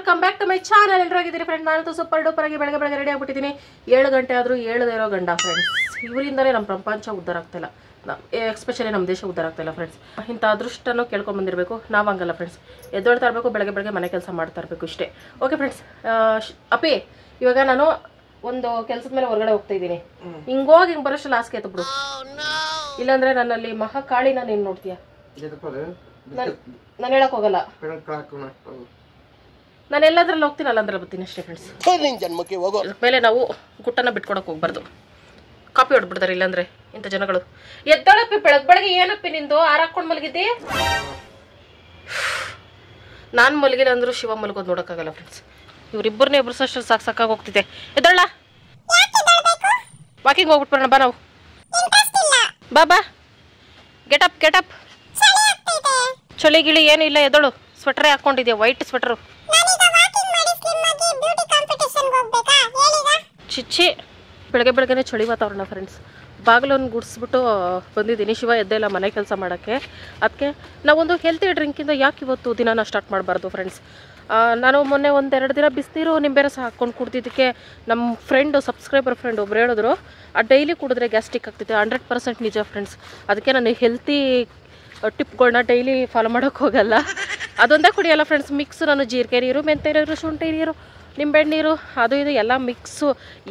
Welcome back to my channel. ಎಲ್ಲರಾಗಿದ್ದೀರಿ friend. ನಾನು super duper ಆಗಿ ಬೆಳಗ್ಗೆ ರೆಡಿ ಆಗ್ಬಿಟ್ಟಿದ್ದೀನಿ. 7 ಗಂಟೆ ಆದರೂ ಏಳದೇ ಇರೋ ಗಂಡ ಫ್ರೆಂಡ್ಸ್. ಇವರಿಂದಲೇ ನಮ್ಮ ಪ್ರಪಂಚ ಉದ್ಧಾರ ಆಗ್ತಾಯಿಲ್ಲ, ಎಸ್ಪೆಷಲಿ ನಮ್ಮ ದೇಶ ಉದ್ಧಾರ ಆಗ್ತಾಯಿಲ್ಲ ಫ್ರೆಂಡ್ಸ್. ಇಂಥ ಅದೃಷ್ಟನೂ ಕೇಳ್ಕೊಂಡು ಬಂದಿರಬೇಕು. ನಾವು ಹಂಗಲ್ಲ ಫ್ರೆಂಡ್ಸ್, ಎದ್ದೊಳ್ತಾ ಇರಬೇಕು, ಬೆಳಗ್ಗೆ ಮನೆ ಕೆಲಸ ಮಾಡ್ತಾ ಇರಬೇಕು ಇಷ್ಟೇ. Okay friends. ಅಪ್ಪಿ, ಇವಾಗ ನಾನು ಒಂದು ಕೆಲಸದ ಮೇಲೆ ಹೊರಗಡೆ ಹೋಗ್ತಾ ಇದ್ದೀನಿ. ಹಿಂಗೋಗಿ ಹಿಂಗೆ ಬರೋಷ್ಟು ಆಸ್ಕೆ ಆಯ್ತು ಬಿಡು. ಇಲ್ಲಾಂದ್ರೆ ನನ್ನಲ್ಲಿ ಮಹಾಕಾಳಿನ ನೀನು ನೋಡ್ತೀಯ. ನಾನು ಹೇಳಕ್ ಹೋಗಲ್ಲ, ನಾನು ಎಲ್ಲದ್ರಲ್ಲಿ ಹೋಗ್ತೀನಲ್ಲ ಅಂದ್ರೆ ಬರ್ತೀನಿ ಅಷ್ಟೇ ಫ್ರೆಂಡ್ಸ್. ಮೇಲೆ ನಾವು ಗುಟ್ಟನ್ನ ಬಿಟ್ಕೊಡಕ್ ಹೋಗ್ಬಾರ್ದು, ಕಾಪಿ ಹೊಡ್ಬಿಡ್ತಾರೆ ಇಲ್ಲಾಂದ್ರೆ ಇಂಥ ಜನಗಳು. ಎದ್ದಳಪ್ಪಿ, ಬೆಳಗ್ಗೆ ಏನಪ್ಪಿ ನಿಂದು ಹಾರಾಕೊಂಡು ಮಲಗಿದ್ದಿ? ನಾನು ಮಲಗಿಲ್ಲ ಅಂದ್ರೂ ಶಿವ ಮಲಗೋದು ನೋಡೋಕ್ಕಾಗಲ್ಲ ಫ್ರೆಂಡ್ಸ್. ಇವರಿಬ್ಬರನ್ನೇ ಎಬ್ರಿಸೋಷ್ಟು ಸಾಕಾಗಿ ಹೋಗ್ತಿದೆ. ಎದ್ದಳ, ವಾಕಿಂಗ್ ಹೋಗ್ಬಿಟ್ಬರೋಣ ಬಾ. ನಾವು ಬಾ ಗೆಟಪ್. ಚಳಿ ಗಿಳಿ ಏನೂ ಇಲ್ಲ, ಎದ್ದಳು. ಸ್ವೆಟ್ರೇ ಹಾಕೊಂಡಿದ್ಯಾ, ವೈಟ್ ಸ್ವೆಟ್ರು. ಚಿಚ್ಚಿ, ಬೆಳಗ್ಗೆನೆ ಚಳಿ ವಾತಾವರಣ ಫ್ರೆಂಡ್ಸ್. ಬಾಗಿಲನ್ನು ಗುಡಿಸ್ಬಿಟ್ಟು ಬಂದಿದ್ದೀನಿ. ಶಿವ ಎದ್ದೆಲ್ಲ ಮನೆ ಕೆಲಸ ಮಾಡೋಕ್ಕೆ. ಅದಕ್ಕೆ ನಾವೊಂದು ಹೆಲ್ತಿ ಡ್ರಿಂಕಿಂದ ಯಾಕೆ ಇವತ್ತು ದಿನಾನ ಸ್ಟಾರ್ಟ್ ಮಾಡಬಾರ್ದು ಫ್ರೆಂಡ್ಸ್. ನಾನು ಮೊನ್ನೆ 1-2 ದಿನ ಬಿಸಿನೀರು ನಿಂಬೆ ರಸ ಹಾಕ್ಕೊಂಡು ಕುಡ್ದಿದ್ದಕ್ಕೆ ನಮ್ಮ ಸಬ್ಸ್ಕ್ರೈಬರ್ ಫ್ರೆಂಡ್ ಒಬ್ರು ಹೇಳಿದ್ರು, ಡೈಲಿ ಕುಡಿದ್ರೆ ಗ್ಯಾಸ್ಟ್ರಿಕ್ ಆಗ್ತಿದೆ. 100% ನಿಜ ಫ್ರೆಂಡ್ಸ್. ಅದಕ್ಕೆ ನಾನು ಹೆಲ್ತಿ ಟಿಪ್ಗಳನ್ನ ಡೈಲಿ ಫಾಲೋ ಮಾಡೋಕ್ಕೆ ಹೋಗಲ್ಲ. ಅದೊಂದೇ ಕುಡಿಯಲ್ಲ ಫ್ರೆಂಡ್ಸ್. ಮಿಕ್ಸ್ ನಾನು ಜೀರಿಗೆ ನೀರು, ಮೆಂತ್ಯ ನೀರು, ಶುಂಠಿ ನೀರು, ನಿಂಬೆಹಣ್ಣು ನೀರು, ಅದು ಇದು ಎಲ್ಲ ಮಿಕ್ಸು,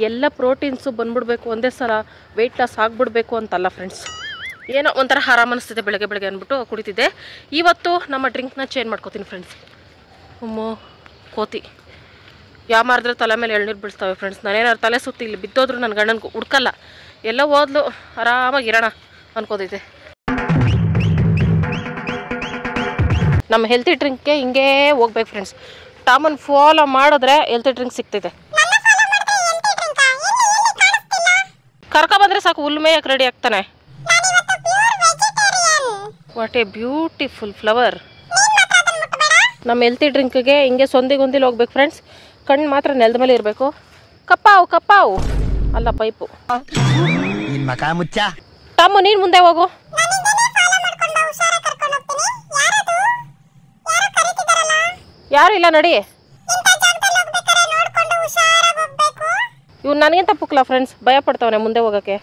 ಎಲ್ಲ ಪ್ರೋಟೀನ್ಸು ಬಂದ್ಬಿಡ್ಬೇಕು ಒಂದೇ ಸಲ, ವೆಯ್ಟ್ ಲಾಸ್ ಆಗಿಬಿಡ್ಬೇಕು ಅಂತಲ್ಲ ಫ್ರೆಂಡ್ಸ್. ಏನೋ ಒಂಥರ ಆರಾಮ ಅನಿಸ್ತಿದೆ ಬೆಳಗ್ಗೆ ಅಂದ್ಬಿಟ್ಟು ಕುಡಿತಿದ್ದೆ. ಇವತ್ತು ನಮ್ಮ ಡ್ರಿಂಕ್ನ ಚೇಂಜ್ ಮಾಡ್ಕೋತೀನಿ ಫ್ರೆಂಡ್ಸ್. ಕೋತಿ ಯಾವ ಮಾರಿದ್ರೆ ತಲೆ ಮೇಲೆ ಎಳ್ನೀರು ಬೀಳ್ತವೆ ಫ್ರೆಂಡ್ಸ್. ನಾನೇನಾದ್ರು ತಲೆ ಸುತ್ತಿ ಇಲ್ಲಿ ಬಿದ್ದೋದ್ರು ನನ್ನ ಗಂಡನಿಗೆ ಹುಡ್ಕಲ್ಲ, ಎಲ್ಲ ಓದ್ಲು ಆರಾಮಾಗಿರೋಣ ಅನ್ಕೋದಿದೆ. ನಮ್ಮ ಹೆಲ್ತಿ ಡ್ರಿಂಕ್ಗೆ ಹಿಂಗೇ ಹೋಗ್ಬೇಕು ಫ್ರೆಂಡ್ಸ್. ಟಾಮನ್ ಫಾಲೋ ಮಾಡಿದ್ರೆ ಹೆಲ್ತಿ ಡ್ರಿಂಕ್ ಸಿಗ್ತಿದೆ. ಕರ್ಕ ಬಂದರೆ ಸಾಕು, ಹುಲ್ಲು ಮೇಯಕ್ಕೆ ರೆಡಿ ಆಗ್ತಾನೆ. What A beautiful flower. ನಮ್ಮ ಹೆಲ್ತಿ ಡ್ರಿಂಕ್ಗೆ ಹಿಂಗೆ ಸೊಂದಿಗೊಂದಿಲಿ ಹೋಗ್ಬೇಕು ಫ್ರೆಂಡ್ಸ್. ಕಣ್ಣು ಮಾತ್ರ ನೆಲದ ಮೇಲೆ ಇರಬೇಕು. ಕಪ್ಪಾವು ಅಲ್ಲ ಪೈಪು. ಟಾಮು, ನೀನು ಮುಂದೆ ಹೋಗು. ಯಾರು ಇಲ್ಲ ನಡಿ. ಇವ್ನು ನನಗಿಂತ ಪುಕ್ಲ ಫ್ರೆಂಡ್ಸ್, ಭಯ ಪಡ್ತಾವನೆ ಮುಂದೆ ಹೋಗಕ್ಕೆ.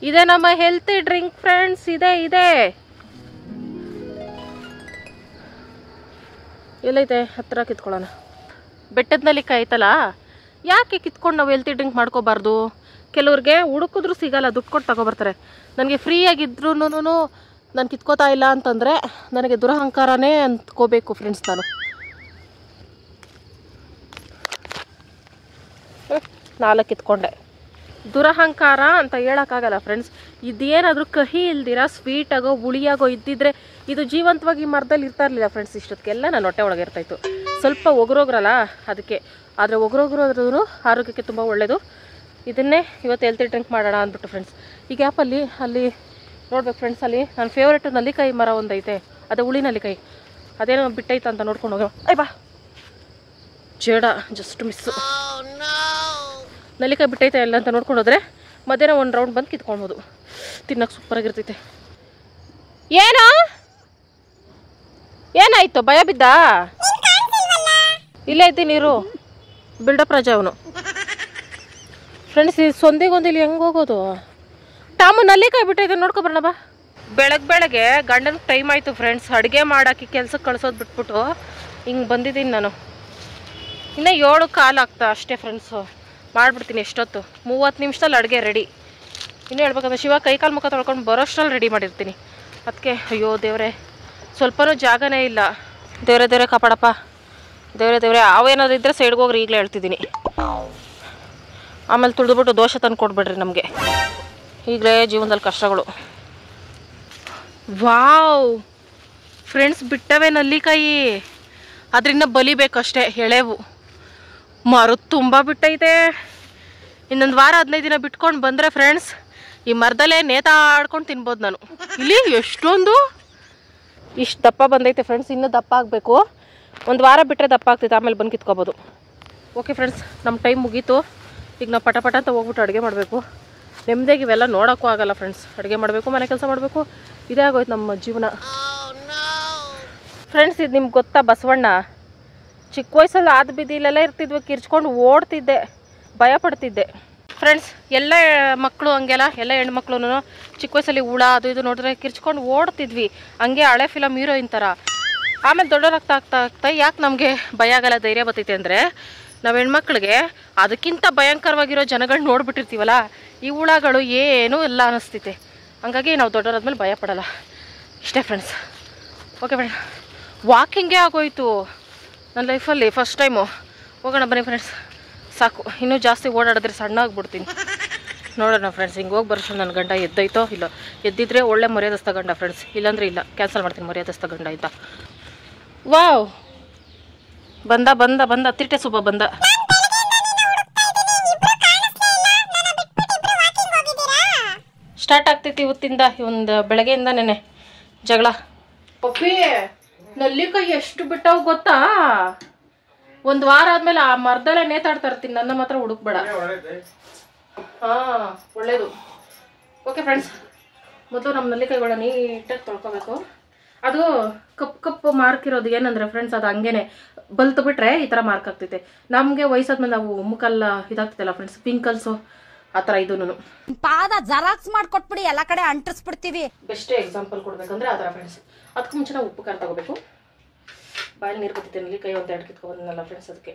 ಇದೆ ನಮ್ಮ ಹೆಲ್ತಿ ಡ್ರಿಂಕ್ ಫ್ರೆಂಡ್ಸ್. ಇದೆ ಎಲ್ಲೈತೆ, ಹತ್ತಿರ ಕಿತ್ಕೊಳ್ಳೋಣ. ಬೆಟ್ಟದ ನಲ್ಲಿಕಾಯಿ ಐತಲ್ಲ, ಯಾಕೆ ಕಿತ್ಕೊಂಡು ನಾವು ಹೆಲ್ತಿ ಡ್ರಿಂಕ್ ಮಾಡ್ಕೋಬಾರ್ದು? ಕೆಲವ್ರಿಗೆ ಹುಡುಕಿದ್ರು ಸಿಗಲ್ಲ, ದುಡ್ಡು ಕೊಟ್ಟು ತಗೊಬರ್ತಾರೆ. ನನಗೆ ಫ್ರೀ ಆಗಿದ್ರು ನಾನು ಕಿತ್ಕೋತಾ ಇಲ್ಲ ಅಂತಂದರೆ ನನಗೆ ದುರಹಂಕಾರನೇ ಅಂದ್ಕೋಬೇಕು ಫ್ರೆಂಡ್ಸ್. ನಾನು 4 ಕಿತ್ಕೊಂಡೆ. ದುರಹಂಕಾರ ಅಂತ ಹೇಳೋಕ್ಕಾಗಲ್ಲ ಫ್ರೆಂಡ್ಸ್. ಇದೇನಾದರೂ ಕಹಿ ಇಲ್ದಿರ ಸ್ವೀಟಾಗೋ ಹುಳಿಯಾಗೋ ಇದ್ದಿದ್ರೆ ಇದು ಜೀವಂತವಾಗಿ ಮರದಲ್ಲಿ ಇರ್ತಾ ಇರಲಿಲ್ಲ ಫ್ರೆಂಡ್ಸ್. ಇಷ್ಟೊತ್ತಿಗೆಲ್ಲ ನಾನು ಹೊಟ್ಟೆ ಒಳಗೆ ಇರ್ತಾಯಿತ್ತು. ಸ್ವಲ್ಪ ಒಗ್ರೋಗ್ರಲ್ಲ ಅದಕ್ಕೆ. ಆದರೆ ಒಗ್ರೋಗ್ರೋದ್ರೂ ಆರೋಗ್ಯಕ್ಕೆ ತುಂಬ ಒಳ್ಳೆಯದು. ಇದನ್ನೇ ಇವತ್ತು ಹೆಲ್ತಿ ಡ್ರಿಂಕ್ ಮಾಡೋಣ ಅಂದ್ಬಿಟ್ಟು ಫ್ರೆಂಡ್ಸ್. ಈ ಗ್ಯಾಪಲ್ಲಿ ಅಲ್ಲಿ ನೋಡ್ಬೇಕು ಫ್ರೆಂಡ್ಸ್, ಅಲ್ಲಿ ನನ್ನ ಫೇವ್ರೇಟು ನಲ್ಲಿಕಾಯಿ ಮರ ಒಂದೈತೆ, ಅದೇ ಹುಳಿ ನಲ್ಲಿಕಾಯಿ. ಅದೇನೋ ಬಿಟ್ಟೈತೆ ಅಂತ ನೋಡ್ಕೊಂಡು ಹೋಗೋ. ಬಾ, ಜೇಡ ಜಸ್ಟ್ ಮಿಸ್ಸು. ನಲ್ಲಿಕಾಯಿ ಬಿಟ್ಟೈತೆ ಎಲ್ಲ ಅಂತ ನೋಡ್ಕೊಂಡು ಹೋದ್ರೆ ಮಧ್ಯಾಹ್ನ 1 ರೌಂಡ್ ಬಂದು ಕಿತ್ಕೊಳ್ಬೋದು. ತಿನ್ನೋಕೆ ಸೂಪರಾಗಿರ್ತೈತೆ. ಏನಾಯ್ತು, ಭಯ ಬಿದ್ದ? ಇಲ್ಲೇ ಐತಿ ನೀರು. ಬಿಲ್ಡಪ್ ರಜಾ ಅವನು ಫ್ರೆಂಡ್ಸ್. ಈ ಸೊಂದಿಗೊಂದಿಲ್ಲಿ ಹೆಂಗೆ ಹೋಗೋದು? ಟಾಮು, ನಲ್ಲಿಕಾಯಿ ಬಿಟ್ಟೈತೆ ನೋಡ್ಕೊಬರೋಣ ಬಾ. ಬೆಳಗ್ಗೆ ಗಂಡನ ಟೈಮ್ ಆಯಿತು ಫ್ರೆಂಡ್ಸ್. ಅಡುಗೆ ಮಾಡೋಕ್ಕೆ ಕೆಲ್ಸಕ್ಕೆ ಕಳ್ಸೋದು ಬಿಟ್ಬಿಟ್ಟು ಹಿಂಗೆ ಬಂದಿದ್ದೀನಿ ನಾನು. ಇನ್ನು 7 ಕಾಲು ಆಗ್ತಾ ಅಷ್ಟೇ ಫ್ರೆಂಡ್ಸು. ಮಾಡಿಬಿಡ್ತೀನಿ ಎಷ್ಟೊತ್ತು, 30 ನಿಮಿಷದಲ್ಲಿ ಅಡುಗೆ ರೆಡಿ. ಇನ್ನೂ ಹೇಳ್ಬೇಕಂದ್ರೆ ಶಿವ ಕೈಕಾಲು ಮುಖ ತೊಳ್ಕೊಂಡು ಬರೋಷ್ಟರಲ್ಲಿ ರೆಡಿ ಮಾಡಿರ್ತೀನಿ. ಅದಕ್ಕೆ ಅಯ್ಯೋ ದೇವರೇ, ಸ್ವಲ್ಪನೂ ಜಾಗನೇ ಇಲ್ಲ. ದೇವರೇ ಕಾಪಾಡಪ್ಪ. ದೇವರೇ ಅವೇನಾದ್ರು ಇದ್ದರೆ ಸೈಡ್ಗೆ ಹೋಗ್ರಿ, ಈಗಲೇ ಹೇಳ್ತಿದ್ದೀನಿ. ಆಮೇಲೆ ತುಳಿದ್ಬಿಟ್ಟು ದೋಷ ತಂದು ಕೊಡ್ಬೇಡ್ರಿ ನಮಗೆ. ಈಗಲೇ ಜೀವನದಲ್ಲಿ ಕಷ್ಟಗಳು. ವಾವ್ ಫ್ರೆಂಡ್ಸ್, ಬಿಟ್ಟವೆ ನಲ್ಲಿಕಾಯಿ. ಅದರಿಂದ ಬಲಿಬೇಕಷ್ಟೇ, ಎಳೆವು. ಮರದ್ದು ತುಂಬ ಬಿಟ್ಟೈತೆ. ಇನ್ನೊಂದು ವಾರ 15 ದಿನ ಬಿಟ್ಕೊಂಡು ಬಂದರೆ ಫ್ರೆಂಡ್ಸ್ ಈ ಮರದಲ್ಲೇ ನೇತಾಡ್ಕೊಂಡು ತಿನ್ಬೋದು ನಾನು. ಇಲ್ಲಿ ಎಷ್ಟೊಂದು ಇಷ್ಟು ದಪ್ಪ ಬಂದೈತೆ ಫ್ರೆಂಡ್ಸ್. ಇನ್ನೂ ದಪ್ಪ ಆಗಬೇಕು. 1 ವಾರ ಬಿಟ್ಟರೆ ದಪ್ಪ ಆಗ್ತೈತೆ, ಆಮೇಲೆ ಬಂದು ಕಿತ್ಕೋಬೋದು. ಓಕೆ ಫ್ರೆಂಡ್ಸ್, ನಮ್ಮ ಟೈಮ್ ಮುಗೀತು. ಈಗ ನಾವು ಪಟ ಅಂತ ಹೋಗ್ಬಿಟ್ಟು ಅಡುಗೆ ಮಾಡಬೇಕು. ನೆಮ್ಮದಿಯಾಗಿ ಇವೆಲ್ಲ ನೋಡೋಕ್ಕೂ ಆಗಲ್ಲ ಫ್ರೆಂಡ್ಸ್. ಅಡುಗೆ ಮಾಡಬೇಕು, ಮನೆ ಕೆಲಸ ಮಾಡಬೇಕು, ಇದೇ ಆಗೋಯ್ತು ನಮ್ಮ ಜೀವನ. ಫ್ರೆಂಡ್ಸ್ ಇದು ನಿಮ್ಗೆ ಗೊತ್ತಾ ಬಸವಣ್ಣ ಚಿಕ್ಕ ವಯಸ್ಸಲ್ಲಿ ಆದ ಬಿದ್ದಿಲೆಲ್ಲ ಇರ್ತಿದ್ವಿ, ಕಿರ್ಚ್ಕೊಂಡು ಓಡ್ತಿದ್ದೆ, ಭಯ ಪಡ್ತಿದ್ದೆ. ಫ್ರೆಂಡ್ಸ್ ಎಲ್ಲ ಮಕ್ಕಳು ಹಂಗೆಲ್ಲ, ಎಲ್ಲ ಹೆಣ್ಮಕ್ಳು ಚಿಕ್ಕ ವಯಸ್ಸಲ್ಲಿ ಹುಳ ಅದು ಇದು ನೋಡಿದ್ರೆ ಕಿರ್ಚ್ಕೊಂಡು ಓಡ್ತಿದ್ವಿ, ಹಂಗೆ ಹಳೆ ಫಿಲಮ್ ಹೀರೋಯಿನ್ ಥರ. ಆಮೇಲೆ ದೊಡ್ಡವರಾಗ್ತಾ ಆಗ್ತಾ ಆಗ್ತಾ ಯಾಕೆ ನಮಗೆ ಭಯ ಆಗಲ್ಲ, ಧೈರ್ಯ ಬರ್ತೈತೆ ಅಂದರೆ ನಾವು ಹೆಣ್ಮಕ್ಳಿಗೆ ಅದಕ್ಕಿಂತ ಭಯಂಕರವಾಗಿರೋ ಜನಗಳನ್ನ ನೋಡ್ಬಿಟ್ಟಿರ್ತೀವಲ್ಲ, ಈ ಹುಳಗಳು ಏನೂ ಇಲ್ಲ ಅನ್ನಿಸ್ತೈತೆ. ಹಂಗಾಗಿ ನಾವು ದೊಡ್ಡವರಾದ್ಮೇಲೆ ಭಯ ಪಡಲ್ಲ. ಇಷ್ಟೇ ಫ್ರೆಂಡ್ಸ್. ಓಕೆ ಫ್ರೆಂಡ್, ವಾಕಿಂಗೇ ಆಗೋಯ್ತು ನನ್ನ ಲೈಫಲ್ಲಿ ಫಸ್ಟ್ ಟೈಮು. ಹೋಗೋಣ ಬನ್ನಿ ಫ್ರೆಂಡ್ಸ್, ಸಾಕು, ಇನ್ನೂ ಜಾಸ್ತಿ ಓಡಾಡಿದ್ರೆ ಸಣ್ಣ ಆಗ್ಬಿಡ್ತೀನಿ. ನೋಡೋಣ ಫ್ರೆಂಡ್ಸ್, ಹಿಂಗೆ ಹೋಗಿ ಬರ್ಸೋಣ. ನನ್ನ ಗಂಡ ಎದ್ದೈತೋ ಇಲ್ಲ, ಎದ್ದಿದ್ರೆ ಒಳ್ಳೆ ಮರ್ಯಾದಸ್ತ ಗಂಡ ಫ್ರೆಂಡ್ಸ್, ಇಲ್ಲಾಂದರೆ ಇಲ್ಲ, ಕ್ಯಾನ್ಸಲ್ ಮಾಡ್ತೀನಿ ಮರ್ಯಾದಸ್ತ ಗಂಡ ಅಂತ. ವಾವ್, ಬಂದ ಬಂದ ಬಂದ ತಿಟ್ಟೆ ಸುಬ್ಬ ಬಂದ. ಸ್ಟಾರ್ಟ್ ಆಗ್ತೈತಿ ಇವತ್ತಿಂದ, ಒಂದು ಬೆಳಗ್ಗೆಯಿಂದ ನೆನೆ ಜಗಳ. ಪಪ್ಪಿ ನಲ್ಲಿಕಾಯಿ ಎಷ್ಟು ಬಿಟ್ಟಾವ್ ಗೊತ್ತಾ? ಒಂದು ವಾರ ಆದ್ಮೇಲೆ ಆ ಮರದಲ್ಲೇ ನೇತಾಡ್ತಾ ಇರ್ತೀನಿ, ನನ್ನ ಮಾತ್ರ ಹುಡುಕ್ಬೇಡ. ಹಾ ಒಳ್ಳೇದು. ಓಕೆ ಫ್ರೆಂಡ್ಸ್, ಮೊದಲು ನಮ್ಮ ನಲ್ಲಿಕಾಯಿಗಳ ನೀಟಾಗಿ ತೊಳ್ಕೊಬೇಕು. ಅದು ಕಪ್ಪು ಮಾರ್ಕ್ ಇರೋದು ಏನಂದ್ರೆ ಫ್ರೆಂಡ್ಸ್, ಅದು ಹಂಗೇನೆ ಬಲ್ತು ಬಿಟ್ರೆ ಈ ಥರ ಮಾರ್ಕ್ ಆಗ್ತೈತೆ. ನಮಗೆ ವಯಸ್ಸಾದ್ಮೇಲೆ ನಾವು ಮುಖಲ್ಲ ಇದಾಗ್ತೈತಲ್ಲ ಫ್ರೆಂಡ್ಸ್, ಪಿಂಕಲ್ಸು ಆ ಥರ. ಇದೂನು ಪಾದ ಜರಾಕ್ಸ್ ಮಾಡ್ಕೊಟ್ಬಿಡಿ, ಎಲ್ಲ ಕಡೆ ಅಂಟಿಸ್ಬಿಡ್ತೀವಿ. ಬೆಸ್ಟ್ ಎಕ್ಸಾಂಪಲ್ ಕೊಡ್ಬೇಕಂದ್ರೆ ಆ ಥರ ಫ್ರೆಂಡ್ಸ್. ಅದಕ್ಕೂ ಮುಂಚೆ ನಾವು ಉಪ್ಪು ಖಾರ ತಗೋಬೇಕು. ಬಾಯಲ್ಲಿ ನೀರು ಬರ್ತೈತೆ, ನಲ್ಲಿಕಾಯಿ ಒಂದು 2 ಕಿತ್ಕೊಂಡ್ಬಂದಲ್ಲ ಫ್ರೆಂಡ್ಸ್. ಅದಕ್ಕೆ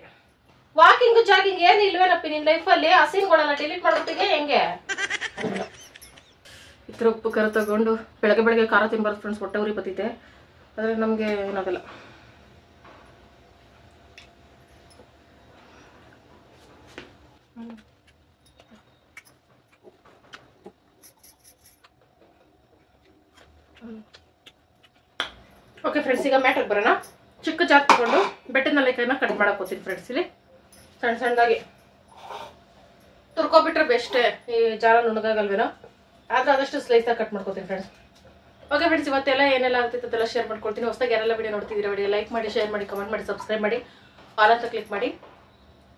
ವಾಕಿಂಗ್ ಜಾಗಿಂಗ್ ಏನು ಇಲ್ವೇನಪ್ಪಿ ನಿನ್ನ ಲೈಫಲ್ಲಿ? ಹಸಿನ್ಗಳನ್ನ ಡಿಲೀಟ್ ಮಾಡ್ಬಿಟ್ಟಿಗೆ ಹೆಂಗೆ? ಈ ಥರ ಉಪ್ಪು ಖಾರ ತಗೊಂಡು ಬೆಳಗ್ಗೆ ಬೆಳಗ್ಗೆ ಖಾರ ತಿನ್ಬಾರ್ದು ಫ್ರೆಂಡ್ಸ್, ಹೊಟ್ಟೆ ಉರಿ ಬರ್ತೈತೆ. ಆದರೆ ನಮಗೆ ಏನಾಗಲ್ಲ. ಓಕೆ ಫ್ರೆಂಡ್ಸ್, ಈಗ ಮ್ಯಾಟ್ರಿಗೆ ಬರೋಣ. ಚಿಕ್ಕ ಜಾರ್ ತಗೊಂಡು ಬೆಟ್ಟದ ನಲ್ಲಿಕಾಯಿನ ಕಟ್ ಮಾಡಕ್ಕೆ ಹೋಗ್ತೀನಿ ಫ್ರೆಂಡ್ಸ್. ಇಲ್ಲಿ ಸಣ್ಣ ಸಣ್ಣದಾಗಿ ತುರ್ಕೊಬಿಟ್ರೆ ಬೆಸ್ಟೇ, ಈ ಜಾರ ನುಣಗಾಗಲ್ವೇನೋ, ಆದ್ರೆ ಆದಷ್ಟು ಸ್ಲೈಸಾಗಿ ಕಟ್ ಮಾಡ್ಕೊತೀನಿ ಫ್ರೆಂಡ್ಸ್. ಓಕೆ ಫ್ರೆಂಡ್ಸ್, ಇವತ್ತೆಲ್ಲ ಏನೆಲ್ಲ ಆಗ್ತೈತೆ ಅದೆಲ್ಲ ಶೇರ್ ಮಾಡ್ಕೊಳ್ತೀನಿ. ಹೊಸದಾಗಿ ಯಾರೆಲ್ಲ ವಿಡಿಯೋ ನೋಡ್ತಿದ್ದೀರಾ ವಿಡಿಯೋ ಲೈಕ್ ಮಾಡಿ, ಶೇರ್ ಮಾಡಿ, ಕಮೆಂಟ್ ಮಾಡಿ, ಸಬ್ಸ್ಕ್ರೈಬ್ ಮಾಡಿ, ಆಲ್ ಅಂತ ಕ್ಲಿಕ್ ಮಾಡಿ.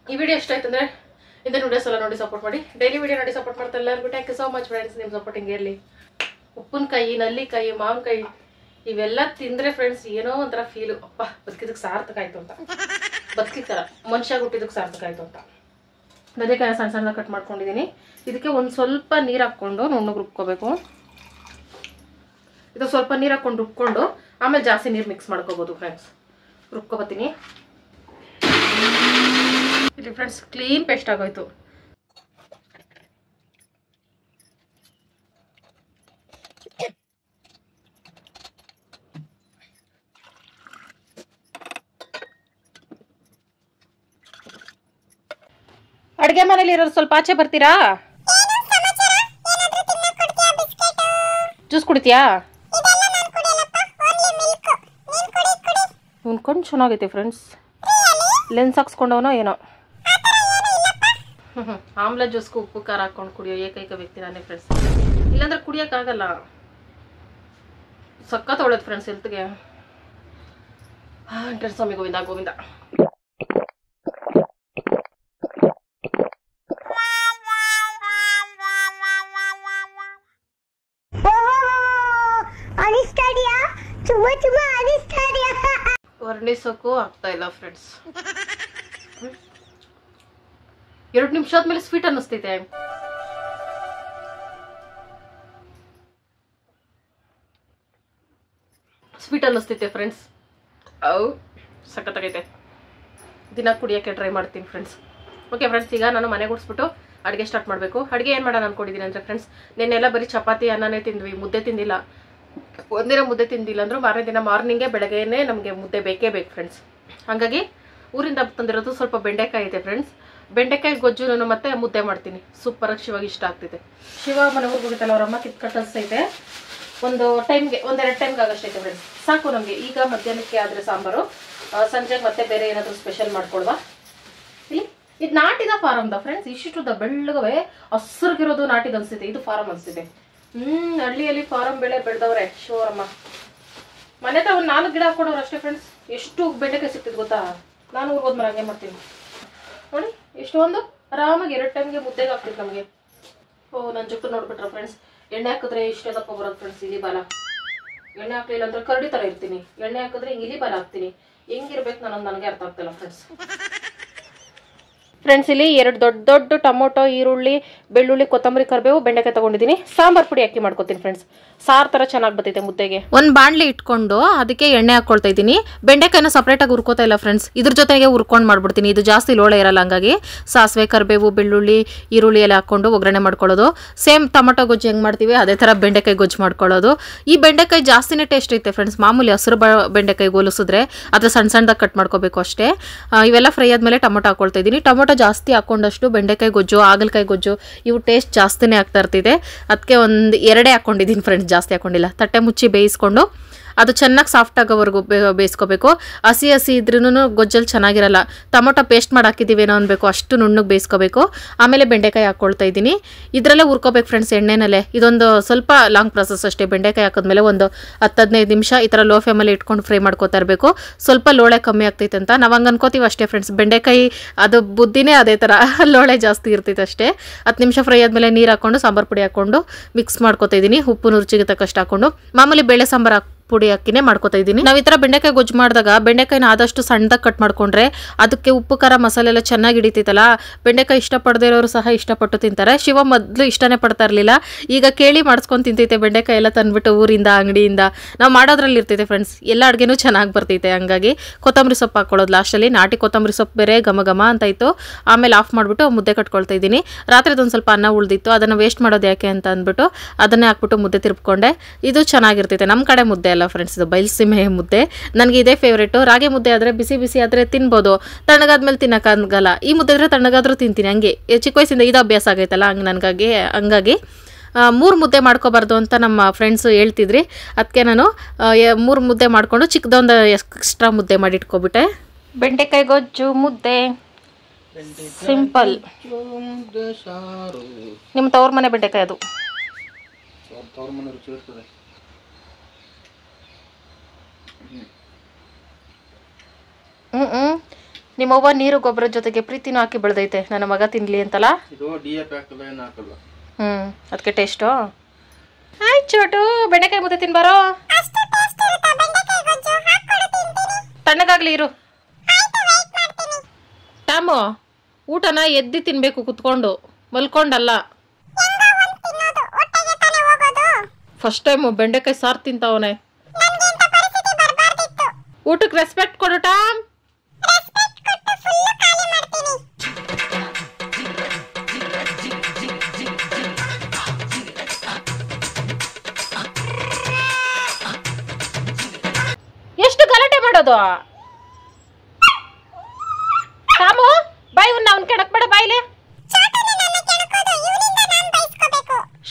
ಈ ವಿಡಿಯೋ ಇಷ್ಟ ಆಯ್ತು ಅಂದರೆ ಇದನ್ನ ವಿಡಿಯೋಸ್ ಎಲ್ಲ ನೋಡಿ ಸಪೋರ್ಟ್ ಮಾಡಿ. ಡೈಲಿ ವಿಡಿಯೋ ನೋಡಿ ಸಪೋರ್ಟ್ ಮಾಡ್ತಾ ಎಲ್ಲರಿಗೂ thank you so much friends. ನಿಮ್ಮ ಸಪೋರ್ಟಿಂಗ್ ಇರಲಿ. ಉಪ್ಪಿನಕಾಯಿ, ನಲ್ಲಿಕಾಯಿ, ಮಾವಿನಕಾಯಿ ಇವೆಲ್ಲ ತಿಂದರೆ ಫ್ರೆಂಡ್ಸ್ ಏನೋ ಒಂಥರ ಫೀಲು, ಅಪ್ಪ ಬದುಕಿದಕ್ಕೆ ಸಾರ್ಥಕ ಆಯಿತು ಅಂತ, ಬದುಕಿತಾರ ಮನುಷ್ಯ ಹುಟ್ಟಿದಕ್ಕೆ ಸಾರ್ಥಕ ಆಯಿತು ಅಂತ. ನಲ್ಲಿಕಾಯಿ ಸಣ್ಣ ಸಣ್ಣ ಕಟ್ ಮಾಡ್ಕೊಂಡಿದ್ದೀನಿ. ಇದಕ್ಕೆ ಒಂದು ಸ್ವಲ್ಪ ನೀರು ಹಾಕ್ಕೊಂಡು ನುಣ್ಣಗೆ ರುಬ್ಕೋಬೇಕು. ಇದು ಸ್ವಲ್ಪ ನೀರು ಹಾಕ್ಕೊಂಡು ರುಬ್ಕೊಂಡು ಆಮೇಲೆ ಜಾಸ್ತಿ ನೀರು ಮಿಕ್ಸ್ ಮಾಡ್ಕೋಬೋದು ಫ್ರೆಂಡ್ಸ್. ರುಬ್ಕೊಬತ್ತೀನಿ. ಇಲ್ಲಿ ಫ್ರೆಂಡ್ಸ್ ಕ್ಲೀನ್ ಪೇಸ್ಟ್ ಆಗೋಯ್ತು. ಅಡುಗೆ ಮನೇಲಿ ಇರೋರು ಸ್ವಲ್ಪ ಆಚೆ ಬರ್ತೀರಾ? ಜ್ಯೂಸ್ ಕುಡಿತೀಯಾ? ಉಣ್ಕೊಂಡು ಚೆನ್ನಾಗೈತೆ ಫ್ರೆಂಡ್ಸ್. ಲೆನ್ಸ್ ಹಾಕ್ಸ್ಕೊಂಡವನೋ ಏನೋ. ಆಮ್ಲ ಜ್ಯೂಸ್ಗೂ ಉಪ್ಪು ಖಾರ ಹಾಕೊಂಡು ಕುಡಿಯೋ ಏಕೈಕ ವ್ಯಕ್ತಿ ನಾನೇ ಫ್ರೆಂಡ್ಸ್. ಇಲ್ಲಾಂದ್ರೆ ಕುಡಿಯೋಕ್ಕಾಗಲ್ಲ. ಸಖತ್ ಒಳ್ಳೇದು ಫ್ರೆಂಡ್ಸ್ ಹೆಲ್ತ್ಗೆ. ಸ್ವಾಮಿ ಗೋವಿಂದ ಗೋವಿಂದ. ವರ್ಣಿಸೋಕ್ಕೂ ಆಗ್ತಾ ಇಲ್ಲ ಫ್ರೆಂಡ್ಸ್. 2 ನಿಮಿಷ ಆದ್ಮೇಲೆ ಸ್ವೀಟ್ ಅನ್ನಿಸ್ತೈತೆ. ಸ್ವೀಟ್ ಅನ್ನಿಸ್ತೈತೆ ಫ್ರೆಂಡ್ಸ್. ಅವು ಸಖತ್ತಾಗೈತೆ. ದಿನ ಕುಡಿಯೋಕ್ಕೆ ಟ್ರೈ ಮಾಡ್ತೀನಿ ಫ್ರೆಂಡ್ಸ್. ಓಕೆ ಫ್ರೆಂಡ್ಸ್, ಈಗ ನಾನು ಮನೆ ಗುಡಿಸ್ಬಿಟ್ಟು ಅಡುಗೆ ಸ್ಟಾರ್ಟ್ ಮಾಡಬೇಕು. ಅಡುಗೆ ಏನು ಮಾಡೋಣ ಅನ್ಕೊಂಡಿದ್ದೀನಿ ಅಂದರೆ ಫ್ರೆಂಡ್ಸ್, ನೆನ್ನೆಲ್ಲ ಬರೀ ಚಪಾತಿ ಅನ್ನನೇ ತಿಂದ್ವಿ, ಮುದ್ದೆ ತಿಂದಿಲ್ಲ. ಒಂದಿನ ಮುದ್ದೆ ತಿಂದಿಲ್ಲ ಅಂದರೂ ಮಾರನೇ ದಿನ ಮಾರ್ನಿಂಗೇ ಬೆಳಗ್ಗೆನೇ ನಮಗೆ ಮುದ್ದೆ ಬೇಕೇ ಬೇಕು ಫ್ರೆಂಡ್ಸ್. ಹಾಗಾಗಿ ಊರಿಂದ ತಂದಿರೋದು ಸ್ವಲ್ಪ ಬೆಂಡೆಕಾಯಿ ಇದೆ ಫ್ರೆಂಡ್ಸ್. ಬೆಂಡೆಕಾಯಿ ಗೊಜ್ಜು ಮತ್ತೆ ಮುದ್ದೆ ಮಾಡ್ತೀನಿ. ಸೂಪರಾಗಿ ಶಿವಾಗ ಇಷ್ಟ ಆಗ್ತಿದೆ. ಶಿವ ಮನೆ ಊರಿಗೆ ಹೋಗುತ್ತಲ್ಲ, ಅವ್ರ ಅಮ್ಮ ಕಿತ್ಕಟ್ಟೈತೆ. ಒಂದು ಟೈಮ್ಗೆ 1-2 ಟೈಮ್ಗೆ ಆಗಷ್ಟೈತೆ ಫ್ರೆಂಡ್ಸ್, ಸಾಕು ನಮಗೆ. ಈಗ ಮಧ್ಯಾಹ್ನಕ್ಕೆ ಆದರೆ ಸಾಂಬಾರು, ಸಂಜೆಗೆ ಮತ್ತೆ ಬೇರೆ ಏನಾದರೂ ಸ್ಪೆಷಲ್ ಮಾಡ್ಕೊಳ್ವಾ. ಇಲ್ಲಿ ಇದು ನಾಟಿದ ಫಾರಮ್ದ ಫ್ರೆಂಡ್ಸ್. ಇಷ್ಟಿಟ್ಟುದ ಬೆಳ್ಳಗವೆ ಹಸ್ರಿಗಿರೋದು ನಾಟಿದ ಅನಿಸ್ತಿದೆ. ಇದು ಫಾರಮ್ ಅನಿಸ್ತಿದೆ. ಹಳ್ಳಿಯಲ್ಲಿ ಫಾರಮ್ ಬೆಳೆ ಬೆಳೆದವ್ರೆ ಶಿವರಮ್ಮ. ಮನೆ ಹತ್ರ ಒಂದು 4 ಗಿಡ ಹಾಕೊಂಡವ್ರು ಅಷ್ಟೇ ಫ್ರೆಂಡ್ಸ್. ಎಷ್ಟು ಬೆಂಡೆಕಾಯಿ ಸಿಗ್ತಿದ್ ಗೊತ್ತಾ? ನಾನು ಊರಿಗೆ ಹೋದ್ಮೇಲೆ ಹಂಗೆ ಮಾಡ್ತೀನಿ ನೋಡಿ. ಎಷ್ಟೊಂದು ಆರಾಮಾಗಿ 2 ಟೈಮ್ಗೆ ಮುದ್ದೆಗೆ ಆಗ್ತಿತ್ತು ನಮಗೆ. ಓ ನನ್ನ ಜೊತೆ ನೋಡ್ಬಿಟ್ರ ಫ್ರೆಂಡ್ಸ್, ಎಣ್ಣೆ ಹಾಕಿದ್ರೆ ಇಷ್ಟೇ ದಪ್ಪ ಬರೋದು ಫ್ರೆಂಡ್ಸ್. ಇಲ್ಲಿ ಬಾಲ ಎಣ್ಣೆ ಹಾಕ್ಲಿಲ್ಲ ಅಂದ್ರೆ ಕರಡಿ ತರ ಇರ್ತೀನಿ, ಎಣ್ಣೆ ಹಾಕಿದ್ರೆ ಹಿಂಗೆ ಇಲಿ ಬರ ಹಾಕ್ತೀನಿ. ಹೆಂಗಿರ್ಬೇಕು ನನಗೆ ಅರ್ಥ ಆಗ್ತಿಲ್ಲ ಫ್ರೆಂಡ್ಸ್. ಇಲ್ಲಿ 2 ದೊಡ್ಡ ದೊಡ್ಡ ಟೊಮೊಟೊ, ಈರುಳ್ಳಿ, ಬೆಳ್ಳುಳ್ಳಿ, ಕೊತ್ತಂಬರಿ, ಕರಿಬೇವು, ಬೆಂಡೆಕಾಯಿ ತಗೊಂಡಿದ್ದೀನಿ. ಸಾಂಬಾರ್ ಪುಡಿ ಹಾಕಿ ಮಾಡ್ಕೊತೀನಿ ಫ್ರೆಂಡ್ಸ್. ಸಾರು ತರ ಚೆನ್ನಾಗಿ ಬರ್ತೈತೆ ಮುದ್ದೆಗೆ. ಒಂದು ಬಾಣಲಿ ಇಟ್ಕೊಂಡು ಅದಕ್ಕೆ ಎಣ್ಣೆ ಹಾಕೊಳ್ತಾ ಇದ್ದೀನಿ. ಬೆಂಡೆಕಾಯಿನ ಸಪ್ರೇಟಾಗಿ ಹುರ್ಕೋತಾ ಇಲ್ಲ ಫ್ರೆಂಡ್ಸ್, ಇದ್ರ ಜೊತೆಗೆ ಹುರ್ಕೊಂಡು ಮಾಡ್ಬಿಡ್ತೀನಿ. ಇದು ಜಾಸ್ತಿ ಲೋಳೆ ಇರಲ್ಲ, ಹಂಗಾಗಿ ಸಾಸಿವೆ, ಕರಿಬೇವು, ಬೆಳ್ಳುಳ್ಳಿ, ಈರುಳ್ಳಿ ಎಲ್ಲ ಹಾಕೊಂಡು ಒಗ್ಗರಣೆ ಮಾಡ್ಕೊಳ್ಳೋದು. ಸೇಮ್ ಟೊಮೊಟೊ ಗೊಜ್ಜು ಹೆಂಗೆ ಮಾಡ್ತೀವಿ ಅದೇ ಥರ ಬೆಂಡೆಕಾಯಿ ಗೊಜ್ಜು ಮಾಡ್ಕೊಳ್ಳೋದು. ಈ ಬೆಂಡೆಕಾಯಿ ಜಾಸ್ತಿನೇ ಟೇಸ್ಟ್ ಐತೆ ಫ್ರೆಂಡ್ಸ್. ಮಾಮೂಲಿ ಹಸಿರು ಬೆಂಡೆಕಾಯಿ ಹೋಲಿಸಿದ್ರೆ ಅದು ಸಣ್ಣ ಸಣ್ಣದಾಗಿ ಕಟ್ ಮಾಡ್ಕೋಬೇಕು ಅಷ್ಟೇ. ಇವೆಲ್ಲ ಫ್ರೈ ಆದಮೇಲೆ ಟೊಮೊಟೊ ಹಾಕೊಳ್ತಾ ಇದ್ದೀನಿ. ಟೊಮೊಟೊ ಜಾಸ್ತಿ ಹಾಕೊಂಡಷ್ಟು ಬೆಂಡೆಕಾಯಿ ಗೊಜ್ಜು, ಹಾಗಲಕಾಯಿ ಗೊಜ್ಜು ಇವು ಟೇಸ್ಟ್ ಜಾಸ್ತಿನೇ ಆಗ್ತಾ ಇರ್ತಿದೆ. ಅದಕ್ಕೆ ಒಂದು 2 ಹಾಕೊಂಡಿದ್ದೀನಿ ಫ್ರೆಂಡ್ಸ್, ಜಾಸ್ತಿ ಹಾಕೊಂಡಿಲ್ಲ. ತಟ್ಟೆ ಮುಚ್ಚಿ ಬೇಯಿಸ್ಕೊಂಡು ಅದು ಚೆನ್ನಾಗಿ ಸಾಫ್ಟ್ ಆಗೋವರೆಗೂ ಬೇಯಿಸ್ಕೋಬೇಕು. ಹಸಿ ಇದ್ರೂ ಗೊಜ್ಜಲ್ಲಿ ಚೆನ್ನಾಗಿರಲ್ಲ. ಟೊಮೊಟೊ ಪೇಸ್ಟ್ ಮಾಡಿ ಹಾಕಿದ್ದೀವೇನೋ ಅನ್ಬೇಕು, ಅಷ್ಟು ನುಣ್ಣಗೆ ಬೇಯಿಸ್ಕೋಬೇಕು. ಆಮೇಲೆ ಬೆಂಡೆಕಾಯಿ ಹಾಕ್ಕೊಳ್ತಾ ಇದ್ದೀನಿ. ಇದರಲ್ಲೇ ಹುರ್ಕೋಬೇಕು ಫ್ರೆಂಡ್ಸ್, ಎಣ್ಣೆನಲ್ಲೇ. ಇದೊಂದು ಸ್ವಲ್ಪ ಲಾಂಗ್ ಪ್ರೊಸೆಸ್ ಅಷ್ಟೇ. ಬೆಂಡೆಕಾಯಿ ಹಾಕಿದ್ಮೇಲೆ ಒಂದು 10-15 ನಿಮಿಷ ಈ ಥರ ಲೋ ಫ್ಲೇಮಲ್ಲಿ ಇಟ್ಕೊಂಡು ಫ್ರೈ ಮಾಡ್ಕೋತಾ ಇರಬೇಕು. ಸ್ವಲ್ಪ ಲೋಳೆ ಕಮ್ಮಿ ಆಗ್ತೈತೆ ಅಂತ ನಾವು ಹಂಗೆ ಅನ್ಕೋತೀವಿ ಅಷ್ಟೇ ಫ್ರೆಂಡ್ಸ್. ಬೆಂಡೆಕಾಯಿ ಅದು ಬುದ್ಧಿನೇ ಅದೇ ಥರ, ಲೋಳೆ ಜಾಸ್ತಿ ಇರ್ತೈತೆ ಅಷ್ಟೇ. 10 ನಿಮಿಷ ಫ್ರೈ ಆದಮೇಲೆ ನೀರು ಹಾಕ್ಕೊಂಡು ಸಾಂಬಾರು ಪುಡಿ ಹಾಕ್ಕೊಂಡು ಮಿಕ್ಸ್ ಮಾಡ್ಕೋತಾ ಇದ್ದೀನಿ. ಉಪ್ಪು ರುಚಿಗೆ ತಕ್ಕಷ್ಟು ಹಾಕ್ಕೊಂಡು ಮಾಮೂಲಿ ಬೇಳೆ ಸಾಂಬಾರು ಪುಡಿ ಹಾಕಿನೇ ಮಾಡ್ಕೋತಾ ಇದ್ದೀನಿ. ನಾವು ಈ ಥರ ಬೆಂಡೆಕಾಯಿ ಗೊಜ್ಜು ಮಾಡಿದಾಗ ಬೆಂಡೆಕಾಯಿನ ಆದಷ್ಟು ಸಣ್ಣದಾಗಿ ಕಟ್ ಮಾಡ್ಕೊಂಡ್ರೆ ಅದಕ್ಕೆ ಉಪ್ಪು ಖಾರ ಮಸಾಲೆ ಎಲ್ಲ ಚೆನ್ನಾಗಿ ಹಿಡಿತೈತಲ್ಲ. ಬೆಂಡೆಕಾಯಿ ಇಷ್ಟಪಡದೇ ಇರೋರು ಸಹ ಇಷ್ಟಪಟ್ಟು ತಿಂತಾರೆ. ಶಿವ ಮೊದಲು ಇಷ್ಟನೇ ಪಡ್ತಾ ಇರಲಿಲ್ಲ, ಈಗ ಕೇಳಿ ಮಾಡಿಸ್ಕೊಂಡು ತಿಂತೈತೆ. ಬೆಂಡೆಕಾಯಿ ಎಲ್ಲ ತಂದ್ಬಿಟ್ಟು ಊರಿಂದ, ಅಂಗಡಿಯಿಂದ ನಾವು ಮಾಡೋದ್ರಲ್ಲಿ ಇರ್ತೈತೆ ಫ್ರೆಂಡ್ಸ್. ಎಲ್ಲ ಅಡುಗೆನೂ ಚೆನ್ನಾಗಿ ಬರ್ತೈತೆ. ಹಂಗಾಗಿ ಕೊತ್ತಂಬರಿ ಸೊಪ್ಪು ಹಾಕ್ಕೊಳ್ಳೋದು ಲಾಸ್ಟಲ್ಲಿ. ನಾಟಿ ಕೊತ್ತಂಬರಿ ಸೊಪ್ಪು ಬೇರೆ ಘಮ ಘಮ ಅಂತ ಇತ್ತು. ಆಮೇಲೆ ಆಫ್ ಮಾಡಿಬಿಟ್ಟು ಮುದ್ದೆ ಕಟ್ಕೊಳ್ತಾ ಇದ್ದೀನಿ. ರಾತ್ರಿದೊಂದು ಸ್ವಲ್ಪ ಅನ್ನ ಉಳಿದಿತ್ತು, ಅದನ್ನು ವೇಸ್ಟ್ ಮಾಡೋದು ಯಾಕೆ ಅಂತ ಅಂದ್ಬಿಟ್ಟು ಅದನ್ನೇ ಹಾಕ್ಬಿಟ್ಟು ಮುದ್ದೆ ತಿರ್ಕೊಂಡೆ. ಇದು ಚೆನ್ನಾಗಿರ್ತೈತೆ. ನಮ್ಮ ಕಡೆ ಮುದ್ದೆ ಅಲ್ಲ ಫ್ರೆಂಡ್ಸ್, ಇದು ಬಯಲುಸೀಮೆ ಮುದ್ದೆ. ನನಗೆ ಇದೇ ಫೇವ್ರೇಟು. ರಾಗಿ ಮುದ್ದೆ ಆದರೆ ಬಿಸಿ ಬಿಸಿ ಆದರೆ ತಿನ್ಬೋದು, ತಣ್ಣಗಾದ್ಮೇಲೆ ತಿನ್ನೋಕ್ಕಾಗಲ್ಲ. ಈ ಮುದ್ದೆ ಆದರೆ ತಣ್ಣಗಾದ್ರೂ ತಿಂತೀನಿ. ಹಂಗೆ ಚಿಕ್ಕ ವಯಸ್ಸಿಂದ ಇದು ಅಭ್ಯಾಸ ಆಗೈತಲ್ಲ, ಹಂಗಾಗಿ 3 ಮುದ್ದೆ ಮಾಡ್ಕೋಬಾರ್ದು ಅಂತ ನಮ್ಮ ಫ್ರೆಂಡ್ಸು ಹೇಳ್ತಿದ್ರಿ. ಅದಕ್ಕೆ ನಾನು 3 ಮುದ್ದೆ ಮಾಡಿಕೊಂಡು ಚಿಕ್ಕದೊಂದು ಎಕ್ಸ್ಟ್ರಾ ಮುದ್ದೆ ಮಾಡಿ ಇಟ್ಕೊಬಿಟ್ಟೆ. ಬೆಂಡೆಕಾಯಿ ಗೊಜ್ಜು ಮುದ್ದೆ ಸಿಂಪಲ್. ನಿಮ್ಮ ತವ್ರ ಮನೆ ಬೆಂಡೆಕಾಯಿ ಅದು. ನಿಮ್ಮವ್ವ ನೀರು ಗೊಬ್ಬರ ಜೊತೆಗೆ ಪ್ರೀತಿನೂ ಹಾಕಿ ಬೆಳೆದೈತೆ, ನನ್ನ ಮಗ ತಿನ್ಲಿ ಅಂತಲ್ಲ. ಅದಕ್ಕೆ ಟೇಸ್ಟು. ಆಯ್ತು ಚೋಟು, ಬೆಂಡೆಕಾಯಿ ಮುದ್ದೆ ತಿನ್ಬಾರೋ. ತಣ್ಣಗಾಗ್ಲಿ ಇರು. ಟಾಮು, ಊಟನ ಎದ್ದಿ ತಿನ್ಬೇಕು, ಕುತ್ಕೊಂಡು ಮಲ್ಕೊಂಡಲ್ಲ. ಫಸ್ಟ್ ಟೈಮು ಬೆಂಡೆಕಾಯಿ ಸಾರು ತಿಂತಾವನೆ. ಊಟಕ್ಕೆ ರೆಸ್ಪೆಕ್ಟ್ ಕೊಡು ಟಾಮ್. ಎಷ್ಟು ಗಲಾಟೆ ಮಾಡೋದು ಟಾಮು. ಬಾಯ್, ಅವ್ನ ಕೆಡಕ್ ಬೇಡ ಬಾಯ್ಲೆ.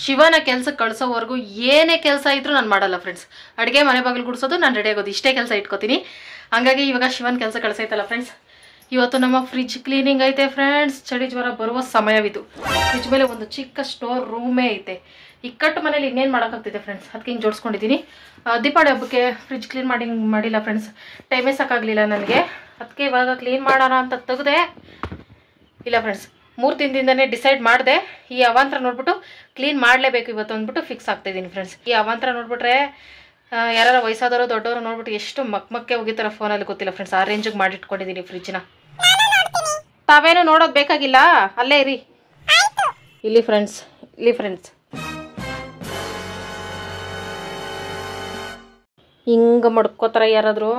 ಶಿವನ ಕೆಲ್ಸಕ್ಕೆ ಕಳ್ಸೋವರೆಗೂ ಏನೇ ಕೆಲಸ ಇದ್ರೂ ನಾನು ಮಾಡಲ್ಲ ಫ್ರೆಂಡ್ಸ್. ಅಡುಗೆ, ಮನೆ ಬಾಗಿಲು ಗುಡಿಸೋದು, ನಾನು ರೆಡಿ ಆಗೋದು, ಇಷ್ಟೇ ಕೆಲಸ ಇಟ್ಕೋತೀನಿ. ಹಂಗಾಗಿ ಇವಾಗ ಶಿವನ ಕೆಲಸ ಕಳ್ಸೈತಲ್ಲ ಫ್ರೆಂಡ್ಸ್. ಇವತ್ತು ನಮ್ಮ ಫ್ರಿಜ್ ಕ್ಲೀನಿಂಗ್ ಐತೆ ಫ್ರೆಂಡ್ಸ್. ಚಳಿ ಜ್ವರ ಬರುವ ಸಮಯವಿದು. ಫ್ರಿಜ್ ಮೇಲೆ ಒಂದು ಚಿಕ್ಕ ಸ್ಟೋರ್ ರೂಮೇ ಐತೆ. ಇಕ್ಕಟ್ಟು ಮನೇಲಿ ಇನ್ನೇನು ಮಾಡೋಕ್ಕಾಗ್ತಿದೆ ಫ್ರೆಂಡ್ಸ್. ಅದಕ್ಕೆ ಹಿಂಗೆ ಜೋಡಿಸ್ಕೊಂಡಿದ್ದೀನಿ. ದೀಪಾವಳಿ ಹಬ್ಬಕ್ಕೆ ಫ್ರಿಜ್ ಕ್ಲೀನ್ ಮಾಡಿಲ್ಲ ಫ್ರೆಂಡ್ಸ್. ಟೈಮೇ ಸಾಕಾಗಲಿಲ್ಲ ನನಗೆ. ಅದಕ್ಕೆ ಇವಾಗ ಕ್ಲೀನ್ ಮಾಡೋಣ ಅಂತ ತೆಗೆದೆ. ಇಲ್ಲ ಫ್ರೆಂಡ್ಸ್, 3 ದಿನದಿಂದನೇ ಡಿಸೈಡ್ ಮಾಡಿದೆ. ಈ ಅವಾಂತರ ನೋಡ್ಬಿಟ್ಟು ಕ್ಲೀನ್ ಮಾಡಲೇಬೇಕು ಇವತ್ತು ಅಂದ್ಬಿಟ್ಟು ಫಿಕ್ಸ್ ಆಗ್ತಾಯಿದ್ದೀನಿ ಫ್ರೆಂಡ್ಸ್. ಈ ಅವಾಂತರ ನೋಡ್ಬಿಟ್ರೆ ಯಾರು ವಯಸ್ಸಾದವರು ದೊಡ್ಡವರು ನೋಡ್ಬಿಟ್ಟು ಎಷ್ಟು ಮಕ್ಕೆ ಹೋಗಿತಾರ ಫೋನಲ್ಲಿ ಗೊತ್ತಿಲ್ಲ ಫ್ರೆಂಡ್ಸ್. ಆ ರೇಂಜಿಗೆ ಮಾಡಿಟ್ಕೊಂಡಿದ್ದೀನಿ ಫ್ರಿಜ್ನ. ತಾವೇನು ನೋಡೋದು ಬೇಕಾಗಿಲ್ಲ, ಅಲ್ಲೇ ಇರಿ. ಇಲ್ಲಿ ಫ್ರೆಂಡ್ಸ್ ಹಿಂಗೆ ಮಡ್ಕೋತಾರೆ ಯಾರಾದರೂ.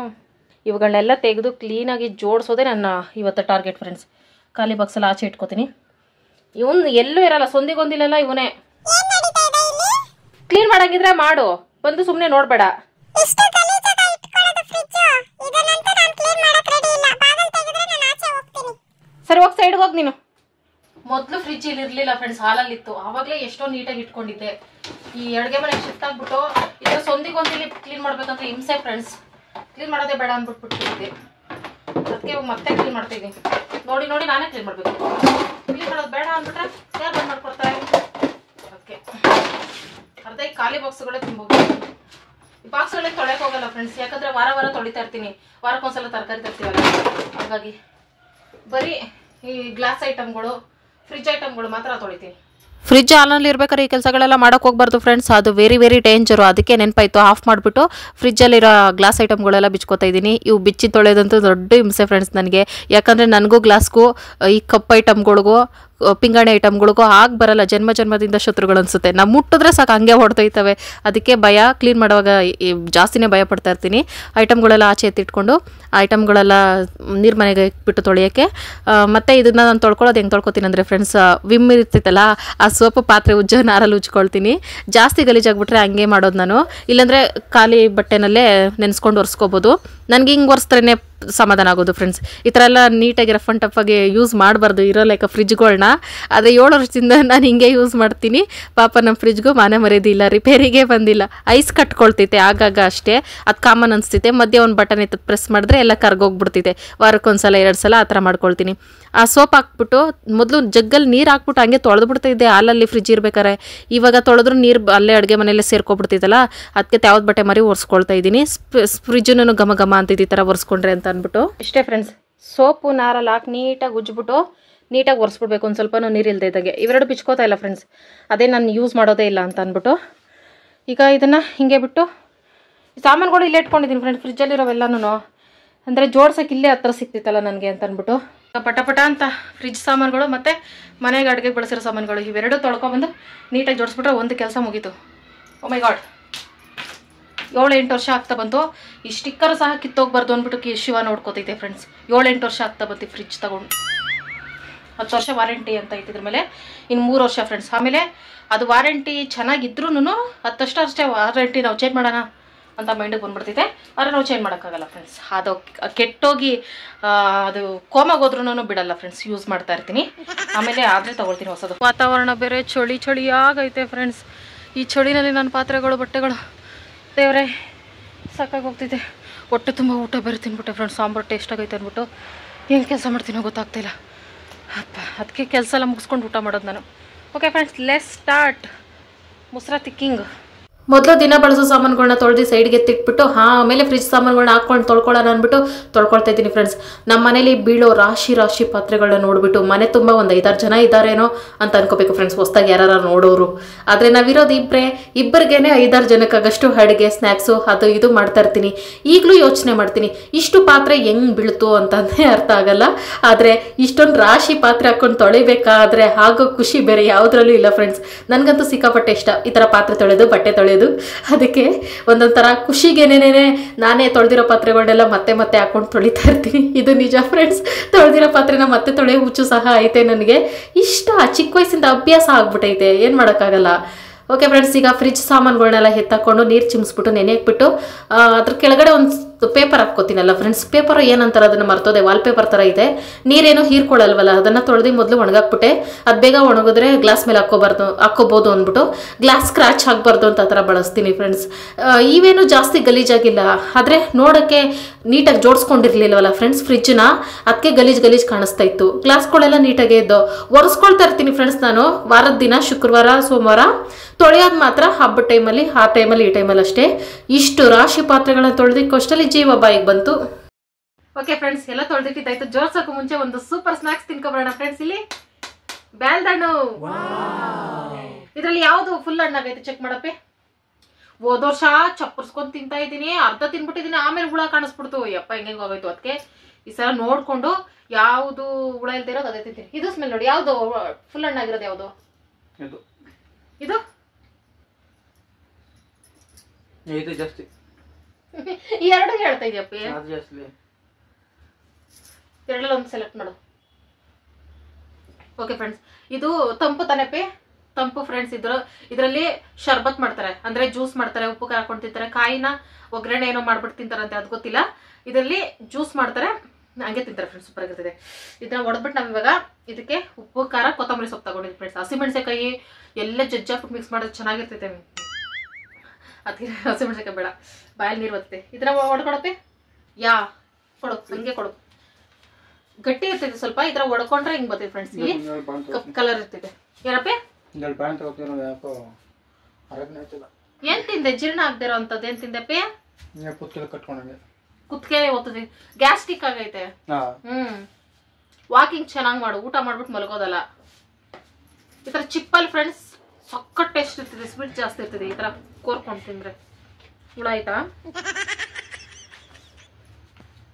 ಇವುಗಳನ್ನೆಲ್ಲ ತೆಗೆದು ಕ್ಲೀನಾಗಿ ಜೋಡಿಸೋದೇ ನನ್ನ ಇವತ್ತು ಟಾರ್ಗೆಟ್ ಫ್ರೆಂಡ್ಸ್. ಖಾಲಿ ಬಾಕ್ಸಲ್ಲಿ ಆಚೆ ಇಟ್ಕೋತೀನಿ. ಇವನು ಎಲ್ಲೂ ಇರಲ್ಲ, ಸೊಂದಿಗೊಂದಿಲ್ಲ ಇವನೇ. ಕ್ಲೀನ್ ಮಾಡಂಗಿದ್ರೆ ಮಾಡು, ಬಂದು ಸುಮ್ಮನೆ ನೋಡಬೇಡ. ಸರಿ, ಹೋಗಿ ಸೈಡ್ಗೆ ಹೋಗಿ ನೀನು. ಮೊದಲು ಫ್ರಿಜ್ ಇಲ್ಲಿ ಇರಲಿಲ್ಲ ಫ್ರೆಂಡ್ಸ್, ಹಾಲಲ್ಲಿತ್ತು. ಆವಾಗಲೇ ಎಷ್ಟೋ ನೀಟಾಗಿ ಇಟ್ಕೊಂಡಿದ್ದೆ. ಈ ಅಡುಗೆ ಮನೆಗೆ ಶಿಫ್ಟ್ ಆಗ್ಬಿಟ್ಟು ಇದರ ಸೊಂದಿಗೊಂದಿಲಿ ಕ್ಲೀನ್ ಮಾಡ್ಬೇಕಂದ್ರೆ ಹಿಂಸೆ ಫ್ರೆಂಡ್ಸ್. ಕ್ಲೀನ್ ಮಾಡೋದೇ ಬೇಡ ಅಂದ್ಬಿಟ್ಟಿದ್ದೆ. ಅದಕ್ಕೆ ಮತ್ತೆ ಕ್ಲೀನ್ ಮಾಡ್ತಿದ್ದೀನಿ. ನೋಡಿ ನಾನೇ ಕ್ಲೀನ್ ಮಾಡಬೇಕು. ಕ್ಲೀನ್ ಮಾಡೋದು ಬೇಡ ಅಂದ್ಬಿಟ್ರೆ ಯಾರು ಬಂದು ಮಾಡ್ಕೊಡ್ತಾರೆ. ಅದಕ್ಕೆ ಅರ್ಧ ಈ ಖಾಲಿ ಬಾಕ್ಸ್ಗಳೇ ತುಂಬೋಗಿ. ಈ ಬಾಕ್ಸ್ಗಳೇ ತೊಳೆಯಕ್ಕೆ ಹೋಗಲ್ಲ ಫ್ರೆಂಡ್ಸ್, ಯಾಕಂದರೆ ವಾರ ತೊಳಿತಾ ಇರ್ತೀನಿ. ವಾರಕ್ಕೊಂದ್ಸಲ ತರಕಾರಿ ತರ್ತೀವಲ್ಲ, ಹಾಗಾಗಿ ಬರೀ ಈ ಗ್ಲಾಸ್ ಐಟಮ್ಗಳು, ಫ್ರಿಜ್ ಐಟಮ್ಗಳು ಮಾತ್ರ ತೊಳಿತೀನಿ. ಫ್ರಿಜ್ ಆನಲ್ಲಿ ಇರ್ಬೇಕಾದ್ರೆ ಈ ಕೆಲಸಗಳೆಲ್ಲ ಮಾಡೋಕೆ ಹೋಗ್ಬಾರ್ದು ಫ್ರೆಂಡ್ಸ್, ಅದು ವೆರಿ ವೆರಿ ಡೇಂಜರು. ಅದಕ್ಕೆ ನೆನಪಾಯಿತು, ಆಫ್ ಮಾಡಿಬಿಟ್ಟು ಫ್ರಿಜ್ಜಲ್ಲಿರೋ ಗ್ಲಾಸ್ ಐಟಮ್ಗಳೆಲ್ಲ ಬಿಚ್ಕೋತಾ ಇದ್ದೀನಿ. ಇವು ಬಿಚ್ಚಿ ತೊಳೆಯೋದಂತೂ ದೊಡ್ಡ ಹಿಂಸೆ ಫ್ರೆಂಡ್ಸ್ ನನಗೆ. ಯಾಕಂದರೆ ನನಗೂ ಗ್ಲಾಸ್ಗೂ ಈ ಕಪ್ ಐಟಮ್ಗಳಿಗೂ ಪಿಂಗಾಣಿ ಐಟಮ್ಗಳಿಗೂ ಆಗಿ ಬರಲ್ಲ, ಜನ್ಮದಿಂದ ಶತ್ರುಗಳು ಅನಿಸುತ್ತೆ. ನಾವು ಮುಟ್ಟಿದ್ರೆ ಸಾಕು ಹಂಗೆ ಹೊಡ್ತೊಯ್ತವೆ. ಅದಕ್ಕೆ ಭಯ, ಕ್ಲೀನ್ ಮಾಡುವಾಗ ಜಾಸ್ತಿನೇ ಭಯ ಪಡ್ತಾ ಇರ್ತೀನಿ. ಐಟಮ್ಗಳೆಲ್ಲ ಆಚೆ ಎತ್ತಿಟ್ಕೊಂಡು ಐಟಮ್ಗಳೆಲ್ಲ ನೀರು ಮನೆಗೆ ಇಟ್ಬಿಟ್ಟು ತೊಳೆಯೋಕ್ಕೆ. ಮತ್ತು ಇದನ್ನು ನಾನು ತೊಳ್ಕೊಳ್ಳೋದು ಹೆಂಗೆ ತೊಳ್ಕೊತೀನಿ ಅಂದರೆ ಫ್ರೆಂಡ್ಸ್, ವಿಮ್ ಇರ್ತಿತ್ತಲ್ಲ ಆ ಸೋಪು ಪಾತ್ರೆ ಉಜ್ಜೋ ನಾರಲ್ಲಿ ಉಜ್ಕೊಳ್ತೀನಿ. ಜಾಸ್ತಿ ಗಲೀಜಾಗ್ಬಿಟ್ರೆ ಹಂಗೆ ಮಾಡೋದು ನಾನು. ಇಲ್ಲಾಂದರೆ ಖಾಲಿ ಬಟ್ಟೆನಲ್ಲೇ ನೆನೆಸ್ಕೊಂಡು ಒರೆಸ್ಕೋಬೋದು. ನನಗೆ ಹಿಂಗೆ ಒರೆಸ್ತ್ರೇ ಸಮಾಧಾನ ಆಗೋದು ಫ್ರೆಂಡ್ಸ್. ಈ ಥರ ಎಲ್ಲ ನೀಟಾಗಿ ರಫ್ ಆ್ಯಂಡ್ ಟಫಾಗಿ ಯೂಸ್ ಮಾಡಬಾರ್ದು ಇರೋ ಲೈಕ್ ಫ್ರಿಜ್ಗಳನ್ನ. ಆದರೆ 7 ವರ್ಷದಿಂದ ನಾನು ಹಿಂಗೆ ಯೂಸ್ ಮಾಡ್ತೀನಿ. ಪಾಪ ನಮ್ಮ ಫ್ರಿಜ್ಗೂ ಮಾನ ಮರ್ಯಾದಿಲ್ಲ, ರಿಪೇರಿಗೆ ಬಂದಿಲ್ಲ. ಐಸ್ ಕಟ್ಕೊಳ್ತೈತೆ ಆಗಾಗ ಅಷ್ಟೇ, ಅದು ಕಾಮನ್ ಅನಿಸ್ತೈತೆ. ಮಧ್ಯೆ ಒಂದು ಬಟನ್ ಎತ್ತು ಪ್ರೆಸ್ ಮಾಡಿದ್ರೆ ಎಲ್ಲ ಕರ್ಗೋಗ್ಬಿಡ್ತೈತೆ. ವಾರಕ್ಕೊಂದ್ಸಲ 2 ಸಲ ಆ ಥರ ಮಾಡ್ಕೊಳ್ತೀನಿ. ಆ ಸೋಪ್ ಹಾಕ್ಬಿಟ್ಟು ಮೊದಲು ಜಗ್ಗಲ್ಲಿ ನೀರು ಹಾಕ್ಬಿಟ್ಟು ಹಂಗೆ ತೊಳೆದ್ಬಿಡ್ತಿದ್ದೆ ಹಾಲಲ್ಲಿ ಫ್ರಿಜ್ ಇರ್ಬೇಕಾರೆ. ಇವಾಗ ತೊಳೆದ್ರೂ ನೀರು ಅಲ್ಲೇ ಅಡುಗೆ ಮನೆಯಲ್ಲೇ ಸೇರ್ಕೊಬಿಡ್ತಿದ್ದಲ್ಲ, ಅದಕ್ಕೆ ಯಾವ್ದು ಬಟ್ಟೆ ಮರಿ ಒರೆಸ್ಕೊಳ್ತಾ ಇದ್ದೀನಿ. ಫ್ರಿಜ್ಜನ್ನು ಘಮ ಘಮ ಅಂತಿದ್ದು ಈ ಥರ ಒರೆಸ್ಕೊಂಡ್ರೆ ಅಂತ ಅಂದ್ಬಿಟ್ಟು. ಇಷ್ಟೇ ಫ್ರೆಂಡ್ಸ್, ಸೋಪು ನಾರಲ್ಲಿ ಹಾಕಿ ನೀಟಾಗಿ ಉಜ್ಜಿಬಿಟ್ಟು ನೀಟಾಗಿ ಒರೆಸ್ಬಿಡ್ಬೇಕು ಒಂದು ಸ್ವಲ್ಪ ನೀರು ಇಲ್ಲದೆ ಇದ್ದಾಗೆ. ಇವೆರಡು ಬಿಚ್ಕೋತಾ ಇಲ್ಲ ಫ್ರೆಂಡ್ಸ್, ಅದೇ ನಾನು ಯೂಸ್ ಮಾಡೋದೇ ಇಲ್ಲ ಅಂತ ಅಂದ್ಬಿಟ್ಟು. ಈಗ ಇದನ್ನು ಹಿಂಗೆ ಬಿಟ್ಟು ಸಾಮಾನುಗಳು ಇಲ್ಲೇ ಇಟ್ಕೊಂಡಿದ್ದೀನಿ ಫ್ರೆಂಡ್ಸ್, ಫ್ರಿಜ್ಜಲ್ಲಿರೋವೆಲ್ಲನೂ. ಅಂದರೆ ಜೋಡ್ಸೋಕೆ ಇಲ್ಲೇ ಹತ್ರ ಸಿಕ್ತಿತ್ತಲ್ಲ ನನಗೆ ಅಂತ ಅಂದ್ಬಿಟ್ಟು ಪಟ ಅಂತ ಫ್ರಿಜ್ ಸಾಮಾನುಗಳು ಮತ್ತು ಮನೆಗೆ ಅಡುಗೆಗೆ ಬಳಸಿರೋ ಸಾಮಾನುಗಳು ಇವೆರಡು ತೊಳ್ಕೊಬಂದು ನೀಟಾಗಿ ಜೋಡಿಸ್ಬಿಟ್ರೆ ಒಂದು ಕೆಲಸ ಮುಗೀತು. ಓ ಮೈ ಗಾಡ್, 7-8 ವರ್ಷ ಆಗ್ತಾ ಬಂತು. ಈ ಸ್ಟಿಕ್ಕರ್ ಸಹ ಕಿತ್ತೋಗ್ಬಾರ್ದು ಅಂದ್ಬಿಟ್ಟು ಶಿವ ನೋಡ್ಕೋತೈತೆ ಫ್ರೆಂಡ್ಸ್. 7-8 ವರ್ಷ ಆಗ್ತಾ ಬಂತು ಫ್ರಿಜ್ ತಗೊಂಡು. 10 ವರ್ಷ ವಾರಂಟಿ ಅಂತ ಐತಿದ್ರ ಮೇಲೆ, ಇನ್ನು 3 ವರ್ಷ ಫ್ರೆಂಡ್ಸ್. ಆಮೇಲೆ ಅದು ವಾರಂಟಿ ಚೆನ್ನಾಗಿದ್ರೂ 10 ಅಷ್ಟೇ ವಾರಂಟಿ ನಾವು ಚೇಂಜ್ ಮಾಡೋಣ ಅಂತ ಮೈಂಡಿಗೆ ಬಂದ್ಬಿಡ್ತೈತೆ. ಆದರೆ ನಾವು ಚೇಂಜ್ ಮಾಡೋಕ್ಕಾಗಲ್ಲ ಫ್ರೆಂಡ್ಸ್. ಅದು ಕೆಟ್ಟೋಗಿ ಅದು ಕೋಮಾಗೋದ್ರೂ ಬಿಡಲ್ಲ ಫ್ರೆಂಡ್ಸ್, ಯೂಸ್ ಮಾಡ್ತಾ ಇರ್ತೀನಿ. ಆಮೇಲೆ ಆದರೆ ತೊಗೊಳ್ತೀನಿ ಹೊಸದು. ವಾತಾವರಣ ಬೇರೆ ಚಳಿ ಆಗೈತೆ ಫ್ರೆಂಡ್ಸ್. ಈ ಚಳಿನಲ್ಲಿ ನನ್ನ ಪಾತ್ರೆಗಳು ಬಟ್ಟೆಗಳು ದೇವರೇ ಸಾಕಾಗಿ ಹೋಗ್ತಿದೆ. ಹೊಟ್ಟೆ ತುಂಬ ಊಟ ಬೇರೆ ತಿನ್ಬಿಟ್ಟೆ ಫ್ರೆಂಡ್ಸ್. ಸಾಂಬಾರು ಟೇಸ್ಟ್ ಆಗೈತೆ ಅಂದ್ಬಿಟ್ಟು ಏನು ಕೆಲಸ ಮಾಡ್ತೀನೋ ಗೊತ್ತಾಗ್ತಿಲ್ಲ. ಅಪ್ಪ, ಅದಕ್ಕೆ ಕೆಲಸ ಎಲ್ಲ ಮುಗಿಸ್ಕೊಂಡು ಊಟ ಮಾಡೋದು ನಾನು. ಓಕೆ ಫ್ರೆಂಡ್ಸ್, ಲೆಟ್ಸ್ ಸ್ಟಾರ್ಟ್ ಮುಸ್ರಾ ತಿಕ್ಕಿಂಗ್. ಮೊದಲು ದಿನ ಬಳಸೋ ಸಾಮಾನುಗಳನ್ನ ತೊಳೆದು ಸೈಡ್ಗೆ ಎತ್ತಿಟ್ಬಿಟ್ಟು ಆಮೇಲೆ ಫ್ರಿಜ್ ಸಾಮಾನುಗಳನ್ನ ಹಾಕ್ಕೊಂಡು ತೊಳ್ಕೊಳ್ಳೋಣ ಅಂದ್ಬಿಟ್ಟು ತೊಳ್ಕೊಳ್ತಾ ಇದ್ದೀನಿ ಫ್ರೆಂಡ್ಸ್. ನಮ್ಮ ಮನೇಲಿ ಬೀಳೋ ರಾಶಿ ಪಾತ್ರೆಗಳನ್ನ ನೋಡಿಬಿಟ್ಟು ಮನೆ ತುಂಬ ಒಂದು 5-6 ಜನ ಇದ್ದಾರೇನೋ ಅಂತ ಅನ್ಕೋಬೇಕು ಫ್ರೆಂಡ್ಸ್, ಹೊಸ್ದಾಗಿ ಯಾರು ನೋಡೋರು. ಆದರೆ ನಾವಿರೋದು ಇಬ್ಬರಿಗೇನೆ 5-6 ಜನಕ್ಕಾಗಷ್ಟು ಅಡುಗೆ ಸ್ನ್ಯಾಕ್ಸು ಅದು ಇದು ಮಾಡ್ತಾ ಇರ್ತೀನಿ. ಈಗಲೂ ಯೋಚನೆ ಮಾಡ್ತೀನಿ, ಇಷ್ಟು ಪಾತ್ರೆ ಹೆಂಗೆ ಬೀಳ್ತು ಅಂತಂದೇ ಅರ್ಥ ಆಗಲ್ಲ. ಆದರೆ ಇಷ್ಟೊಂದು ರಾಶಿ ಪಾತ್ರೆ ಹಾಕ್ಕೊಂಡು ತೊಳಿಬೇಕಾದ್ರೆ ಆಗೋ ಖುಷಿ ಬೇರೆ ಯಾವುದ್ರಲ್ಲೂ ಇಲ್ಲ ಫ್ರೆಂಡ್ಸ್. ನನಗಂತೂ ಸಿಕ್ಕಾಪಟ್ಟೆ ಇಷ್ಟ ಈ ಥರ ಪಾತ್ರೆ ತೊಳೆಯೋದು, ಬಟ್ಟೆ ತೊಳೆಯೋದು. ಅದಕ್ಕೆ ಒಂದೊಂಥರ ಖುಷಿಗೇನೇನೆ ನಾನೇ ತೊಳೆದಿರೋ ಪಾತ್ರೆಗಳನ್ನೆಲ್ಲ ಮತ್ತೆ ಹಾಕೊಂಡು ತೊಳಿತಾ ಇರ್ತೀನಿ. ಇದು ನಿಜ ಫ್ರೆಂಡ್ಸ್, ತೊಳೆದಿರೋ ಪಾತ್ರೆನ ಮತ್ತೆ ತೊಳೆಯೋ ಹುಚ್ಚು ಸಹ ಐತೆ ನನಗೆ. ಇಷ್ಟ, ಚಿಕ್ಕ ವಯಸ್ಸಿಂದ ಅಭ್ಯಾಸ ಆಗ್ಬಿಟ್ಟೈತೆ, ಏನು ಮಾಡೋಕ್ಕಾಗಲ್ಲ. ಓಕೆ ಫ್ರೆಂಡ್ಸ್, ಈಗ ಫ್ರಿಜ್ ಸಾಮಾನುಗಳನ್ನೆಲ್ಲ ಎತ್ತಾಕೊಂಡು ನೀರು ಚಿಮ್ಸ್ಬಿಟ್ಟು ನೆನೆಯಕ್ಬಿಟ್ಟು ಅದ್ರ ಕೆಳಗಡೆ ಒಂದು ಪೇಪರ್ ಹಾಕ್ಕೋತೀನಲ್ಲ ಫ್ರೆಂಡ್ಸ್. ಪೇಪರ್ ಏನಂತಾರೆ ಅದನ್ನು ಮರ್ತೋದೆ, ವಾಲ್ಪೇಪರ್ ಥರ ಇದೆ. ನೀರೇನು ಹೀರ್ಕೊಳ್ಳಲ್ವಲ್ಲ, ಅದನ್ನು ತೊಳೆದು ಮೊದಲು ಒಣಗಾಕ್ಬಿಟ್ಟೆ. ಅದು ಬೇಗ ಒಣಗಿದ್ರೆ ಗ್ಲಾಸ್ ಮೇಲೆ ಹಾಕ್ಕೋಬೋದು ಅಂದ್ಬಿಟ್ಟು, ಗ್ಲಾಸ್ ಸ್ಕ್ರಾಚ್ ಆಗಬಾರ್ದು ಅಂತ ಆ ಥರ ಬಳಸ್ತೀನಿ ಫ್ರೆಂಡ್ಸ್. ಇವೇನು ಜಾಸ್ತಿ ಗಲೀಜಾಗಿಲ್ಲ, ಆದರೆ ನೋಡೋಕ್ಕೆ ನೀಟಾಗಿ ಜೋಡಿಸ್ಕೊಂಡಿರ್ಲಿಲ್ವಲ್ಲ ಫ್ರೆಂಡ್ಸ್ ಫ್ರಿಜ್ನ, ಅದಕ್ಕೆ ಗಲೀಜ್ ಕಾಣಿಸ್ತಾ ಇತ್ತು. ಗ್ಲಾಸ್ಗಳೆಲ್ಲ ನೀಟಾಗೇ ಇದ್ದು ಒರೆಸ್ಕೊಳ್ತಾ ಇರ್ತೀನಿ ಫ್ರೆಂಡ್ಸ್ ನಾನು. ವಾರದ ದಿನ ಶುಕ್ರವಾರ ಸೋಮವಾರ ತೊಳೆಯೋದು ಮಾತ್ರ ಹಬ್ಬದ ಟೈಮಲ್ಲಿ, ಆ ಟೈಮಲ್ಲಿ ಈ ಟೈಮಲ್ಲಿ ಅಷ್ಟೇ. ಇಷ್ಟು ರಾಶಿ ಪಾತ್ರೆಗಳನ್ನ ತೊಳೆದಿಕ್ಕಷ್ಟಲ್ಲಿ ಜೀವ ಬಾಯಿಗೆ ಬಂತು. ಓಕೆ ಫ್ರೆಂಡ್ಸ್, ಎಲ್ಲ ತೊಳೆದಿಟ್ಟಿದ್ದಾಯ್ತು. ಜೋರ್ಸೋಕ್ಕೂ ಮುಂಚೆ ಒಂದು ಸೂಪರ್ ಸ್ನಾಕ್ಸ್ ತಿನ್ಕೊಬರೋಣ ಫ್ರೆಂಡ್ಸ್. ಇಲ್ಲಿ ಬ್ಯಾಲ್ದಣ್ಣು, ಇದರಲ್ಲಿ ಯಾವುದು ಫುಲ್ ಹಣ್ಣಾಗೈತೆ ಚೆಕ್ ಮಾಡಪ್ಪೆ. ಹೋದ ವರ್ಷ ಚಪ್ಪರ್ಸ್ಕೊಂಡು ತಿಂತಾ ಇದ್ದೀನಿ, ಅರ್ಧ ತಿನ್ಬಿಟ್ಟಿದ್ದೀನಿ, ಆಮೇಲೆ ಹುಳ ಕಾಣಿಸ್ಬಿಡ್ತು. ಯಪ್ಪ ಹೆಂಗೆ ಹೋಗೋಯ್ತು. ಅದಕ್ಕೆ ಈ ಸಲ ನೋಡ್ಕೊಂಡು ಯಾವುದು ಹುಳ ಇಲ್ದಿರೋದು ಅದೇ ತಿಂತೀನಿ. ಇದು ಸ್ಮೆಲ್ ನೋಡಿ, ಯಾವುದು ಫುಲ್ ಹಣ್ಣಾಗಿರೋದು ಯಾವುದು? ಇದು ಇದು ಜಾಸ್ತಿ. ಈ ಎರಡು ಹೇಳ್ತಾ ಇದೆಯಪ್ಪ, ಎರಡಲ್ಲಿ ಒಂದು ಸೆಲೆಕ್ಟ್ ಮಾಡು. ಓಕೆ ಫ್ರೆಂಡ್ಸ್, ಇದು ತಂಪು ತಾನೆಪ್ಪೆ, ತಂಪು ಫ್ರೆಂಡ್ಸ್. ಇದರಲ್ಲಿ ಶರ್ಬತ್ ಮಾಡ್ತಾರೆ, ಅಂದ್ರೆ ಜ್ಯೂಸ್ ಮಾಡ್ತಾರೆ, ಉಪ್ಪು ಖಾರ ಹಾಕೊಂಡು ತಿಂತಾರೆ. ಕಾಯಿನ ಒಗ್ಗರಣೆ ಏನೋ ಮಾಡ್ಬಿಟ್ಟು ತಿಂತಾರಂತೆ, ಅದು ಗೊತ್ತಿಲ್ಲ. ಇದರಲ್ಲಿ ಜ್ಯೂಸ್ ಮಾಡ್ತಾರೆ, ಹಂಗೆ ತಿಂತಾರೆ ಫ್ರೆಂಡ್ಸ್. ಸೂಪರ್ ಆಗಿರ್ತದೆ. ಇದನ್ನ ಹೊಡೆದ್ಬಿಟ್ಟು ನಾವು ಇವಾಗ ಇದಕ್ಕೆ ಉಪ್ಪು ಖಾರ ಕೊತ್ತಂಬರಿ ಸೊಪ್ಪು ತಗೊಂಡಿದ್ವಿ ಫ್ರೆಂಡ್ಸ್. ಹಸಿಮೆಣಸೆಕಾಯಿ ಎಲ್ಲ ಜಜ್ಜಾಕ್ಬಿಟ್ಟು ಮಿಕ್ಸ್ ಮಾಡೋದು ಚೆನ್ನಾಗಿರ್ತೈತೆ. ಅದಕ್ಕೆ ಹಸಿಮೆಣಸೆಕಾಯಿ ಬೇಡ, ಬಾಯಲ್ಲಿ ನೀರು ಬರ್ತೈತೆ. ಇದನ್ನ ಹೊಡ್ಕೊಡಪ್ಪೆ, ಕೊಡು, ಹಂಗೆ ಕೊಡು. ಗಟ್ಟಿ ಇರ್ತೈತೆ ಸ್ವಲ್ಪ. ಇದರ ಹೊಡ್ಕೊಂಡ್ರೆ ಹಿಂಗ್ ಬರ್ತೈತೆ ಫ್ರೆಂಡ್ಸ್. ಇಲ್ಲಿ ಕಪ್ ಕಲರ್ ಇರ್ತೈತೆ. ಏನಪ್ಪೆ ಏನ್ ತಿಂದೆ? ಜೀರ್ಣ ಆಗದಿರೋ ಅಂತದ್ದು ಏನ್ ತಿಂದೆಪ್ಪೆ? ಕುತ್ಕೆ ಓದ್ತದೆ, ಗ್ಯಾಸ್ಟ್ರಿಕ್ ಆಗೈತೆ. ವಾಕಿಂಗ್ ಚೆನ್ನಾಗಿ ಮಾಡು, ಊಟ ಮಾಡ್ಬಿಟ್ಟು ಮಲಗೋದಲ್ಲ. ಈ ಥರ ಚಿಪ್ಪಲ್ಲಿ ಫ್ರೆಂಡ್ಸ್ ಸಕ್ಕತ್ ಟೇಸ್ಟ್ ಇರ್ತದೆ, ಸ್ವೀಟ್ ಜಾಸ್ತಿ ಇರ್ತದೆ ಈ ಥರ ಕೋರ್ಕೊಂಡು ತಿಂದರೆ. ಹುಳ ಆಯ್ತಾ?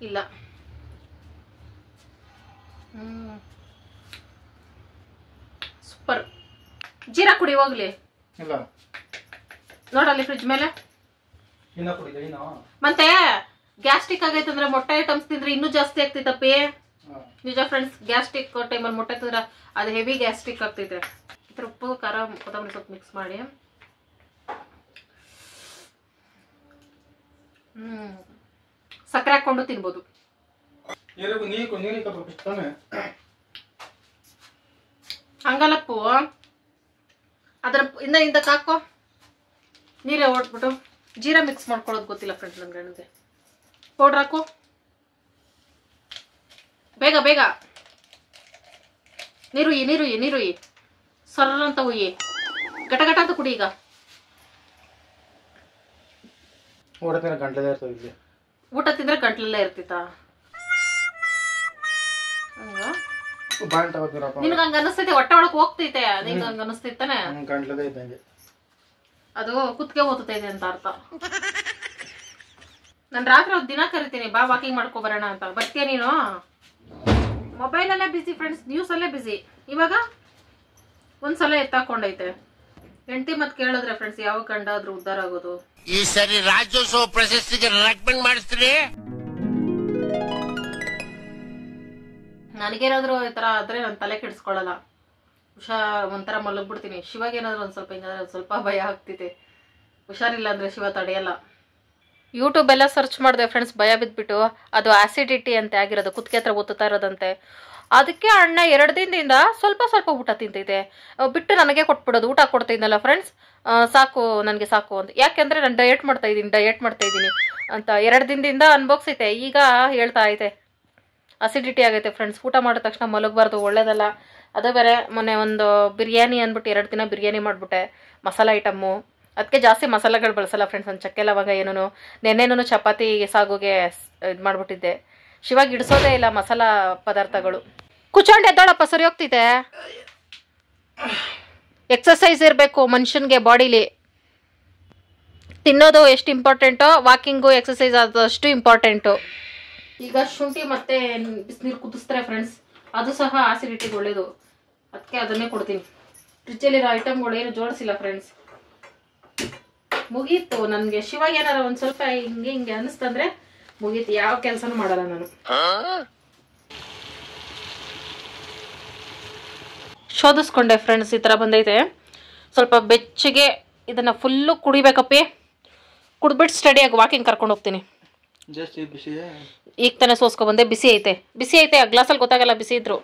ಇಲ್ಲ. ಸೂಪರ್. ಜೀರಾ ಕುಡಿ ಹೋಗ್ಲಿ. ಇಲ್ಲ ನೋಡಲ್ಲಿ ಫ್ರಿಜ್ ಮೇಲೆ. ಇನ್ನ ಕುಡಿದೆ ಇನ್ನ. ಮತ್ತೆ ಗ್ಯಾಸ್ಟ್ರಿಕ್ ಆಗೈತೆ ಅಂದ್ರೆ ಮೊಟ್ಟೆ ಐಟಮ್ಸ್ ತಿಂದ್ರೆ ಇನ್ನೂ ಜಾಸ್ತಿ ಆಗ್ತೈತಪ್ಪಿ. ನಿಜ ಫ್ರೆಂಡ್ಸ್, ಗ್ಯಾಸ್ಟ್ರಿಕ್ ಟೈಮಲ್ಲಿ ಮೊಟ್ಟೆ ತಿಂದ್ರೆ ಅದು ಹೆವಿ ಗ್ಯಾಸ್ಟ್ರಿಕ್ ಆಗ್ತೈತೆ. ಈ ಥರ ಉಪ್ಪು ಖಾರ ಕೊತ್ತಂಬರಿ ಸೊಪ್ಪು ಮಿಕ್ಸ್ ಮಾಡಿ ಸಕ್ಕರೆ ಹಾಕೊಂಡು ತಿನ್ಬೋದು. ಹಂಗಲ್ಲಪ್ಪು, ಅದರ ಹಿಂದಕ್ಕೆ ಹಾಕೋ, ನೀರೇ ಓಡ್ಬಿಟ್ಟು ಜೀರಾ ಮಿಕ್ಸ್ ಮಾಡ್ಕೊಳ್ಳೋದು ಗೊತ್ತಿಲ್ಲ ಫ್ರೆಂಡ್ಸ್ ನನ್ನ ಗಂಡಿಗೆ. ಪೌಡ್ರ್ ಹಾಕು ಬೇಗ ಬೇಗ. ನೀರುಯ್ಯಿ ಸರ್ರ ಅಂತ ಹುಯ್ಯಿ, ಗಟ ಗಟ ಅಂತ ಕುಡಿ. ಈಗ ಊಟ ತಿಂದ್ರೆ ಗಂಟ್ಲಲ್ಲೇ ಇರ್ತಿತ್ತ. ನಿನ್ಗ ಹಂಗ ಅನಿಸ್ತೈತೆ, ಹೊಟ್ಟೆ ಒಳಕ್ ಹೋಗ್ತೈತೆ, ನಿಂಗ ಹಂಗ ಅನಿಸ್ತೈತಾನೆ. ಅದು ಕುತ್ಕೆ ಓದ್ತೈತೆ ಅಂತ ಅರ್ಥ. ನಾನು ರಾತ್ರಿ ದಿನ ಕರಿತೀನಿ, ಬಾ ವಾಕಿಂಗ್ ಮಾಡ್ಕೊ ಬರೋಣ ಅಂತ. ಬರ್ತೀಯ ನೀನು? ಮೊಬೈಲಲ್ಲೇ ಬಿಸಿ ಫ್ರೆಂಡ್ಸ್, ನ್ಯೂಸ್ ಅಲ್ಲೇ ಬಿಸಿ. ಇವಾಗ ಒಂದ್ಸಲ ಎತ್ತಾಕೊಂಡೈತೆ. ಹೆಂಡತಿ ಮತ್ ಕೇಳಿದ್ರೆ ಫ್ರೆಂಡ್ಸ್ ಯಾವ ಗಂಡ ಆದ್ರೂ ಉದ್ಧಾರ ಆಗೋದು. ಈ ಸರಿ ರಾಜ್ಯೋತ್ಸವ ಪ್ರಶಸ್ತಿಗೆ ರೆಕಮೆಂಡ್ ಮಾಡಿಸ್ತೀನಿ. ನನಗೇನಾದ್ರು ಈ ತರ ಆದ್ರೆ ನಾನು ತಲೆ ಕೆಡಿಸ್ಕೊಳ್ಳಲ್ಲ, ಒಂಥರ ಮಲಗ್ಬಿಡ್ತೀನಿ. ಶಿವಾಗೇನಾದ್ರು ಒಂದ್ ಸ್ವಲ್ಪ ಹಿಂಗಾದ್ರೆ ಒಂದ್ ಸ್ವಲ್ಪ ಭಯ ಆಗ್ತಿದೆ. ಹುಷಾರಿಲ್ಲ ಅಂದ್ರೆ ಶಿವ ತಡೆಯಲ್ಲ. ಯೂಟ್ಯೂಬ್ ಎಲ್ಲ ಸರ್ಚ್ ಮಾಡಿದೆ ಫ್ರೆಂಡ್ಸ್, ಭಯ ಬಿದ್ಬಿಟ್ಟು. ಅದು ಆಸಿಡಿಟಿ ಅಂತ ಆಗಿರೋದು, ಕುತ್ತಿಗೆ ಹತ್ರ ಒತ್ತುತ್ತಾ ಇರೋದಂತೆ. ಅದಕ್ಕೆ ಅಣ್ಣ 2 ದಿನದಿಂದ ಸ್ವಲ್ಪ ಸ್ವಲ್ಪ ಊಟ ತಿಂತೈತೆ, ಬಿಟ್ಟು ನನಗೆ ಕೊಟ್ಬಿಡೋದು. ಊಟ ಕೊಡ್ತಿದ್ನಲ್ಲ ಫ್ರೆಂಡ್ಸ್, ಸಾಕು ನನಗೆ ಸಾಕು ಅಂತ. ಯಾಕೆಂದ್ರೆ ನಾನು ಡಯಟ್ ಮಾಡ್ತಾ ಇದ್ದೀನಿ ಅಂತ 2 ದಿನದಿಂದ ಅನ್ಬೋಗ್ಸೈತೆ. ಈಗ ಹೇಳ್ತಾ ಐತೆ ಅಸಿಡಿಟಿ ಆಗೈತೆ ಫ್ರೆಂಡ್ಸ್. ಊಟ ಮಾಡಿದ ತಕ್ಷಣ ಮಲಗಬಾರ್ದು, ಒಳ್ಳೇದಲ್ಲ. ಅದು ಬೇರೆ ಮೊನ್ನೆ ಒಂದು ಬಿರಿಯಾನಿ ಅಂದ್ಬಿಟ್ಟು 2 ದಿನ ಬಿರಿಯಾನಿ ಮಾಡಿಬಿಟ್ಟೆ, ಮಸಾಲ ಐಟಮ್ಮು. ಅದಕ್ಕೆ ಜಾಸ್ತಿ ಮಸಾಲೆಗಳು ಬಳಸಲ್ಲ ಫ್ರೆಂಡ್ಸ್. ಒಂದು ಚಕ್ಕೆ ಲವಂಗ ಏನೂ. ನೆನ್ನೆನೂ ಚಪಾತಿ ಸಾಗುಗೆ ಇದು ಮಾಡಿಬಿಟ್ಟಿದ್ದೆ. ಶಿವಾಗ ಇಡಿಸೋದೇ ಇಲ್ಲ ಮಸಾಲ ಪದಾರ್ಥಗಳು. ಕುಚ್ಕೊಂಡು ಎದ್ದಾಳಪ್ಪ, ಸರಿ ಹೋಗ್ತಿದೆ. ಎಕ್ಸಸೈಸ್ ಇರಬೇಕು ಮನುಷ್ಯನಿಗೆ ಬಾಡಿಲಿ. ತಿನ್ನೋದು ಎಷ್ಟು ಇಂಪಾರ್ಟೆಂಟೋ, ವಾಕಿಂಗು ಎಕ್ಸಸೈಸ್ ಆದಷ್ಟು ಇಂಪಾರ್ಟೆಂಟು. ಈಗ ಶುಂಠಿ ಮತ್ತೆ ಬಿಸಿನೀರು ಕುದಿಸ್ತಾರೆ ಫ್ರೆಂಡ್ಸ್, ಅದು ಸಹ ಆಸಿಡಿಟಿಗೆ ಒಳ್ಳೇದು. ಅದಕ್ಕೆ ಅದನ್ನೇ ಕೊಡ್ತೀನಿ. ಫ್ರಿಜ್ಜಲ್ಲಿರೋ ಐಟಮ್ಗಳು ಏನು ಜೋಡಿಸಿಲ್ಲ ಫ್ರೆಂಡ್ಸ್. ಮುಗೀತು ನನಗೆ. ಶಿವಾಗ ಏನಾರ ಒಂದು ಸ್ವಲ್ಪ ಹಿಂಗೆ ಅನ್ನಿಸ್ತಂದ್ರೆ ಮುಗೀತು, ಯಾವ ಕೆಲಸನೂ ಮಾಡಲ್ಲ ನಾನು. ಶೋಧಿಸ್ಕೊಂಡೆ ಫ್ರೆಂಡ್ಸ್, ಈ ಥರ ಬಂದೈತೆ. ಸ್ವಲ್ಪ ಬೆಚ್ಚಗೆ ಇದನ್ನು ಫುಲ್ಲು ಕುಡಿಬೇಕಪ್ಪಿ. ಕುಡ್ಬಿಟ್ಟು ಸ್ಟಡಿಯಾಗಿ ವಾಕಿಂಗ್ ಕರ್ಕೊಂಡು ಹೋಗ್ತೀನಿ. ಈಗ ತಾನೇ ಸೋಸ್ಕೊಬಂದೆ. ಬಿಸಿ ಐತೆ. ಗ್ಲಾಸಲ್ಲಿ ಗೊತ್ತಾಗಲ್ಲ ಬಿಸಿ ಇದ್ರು.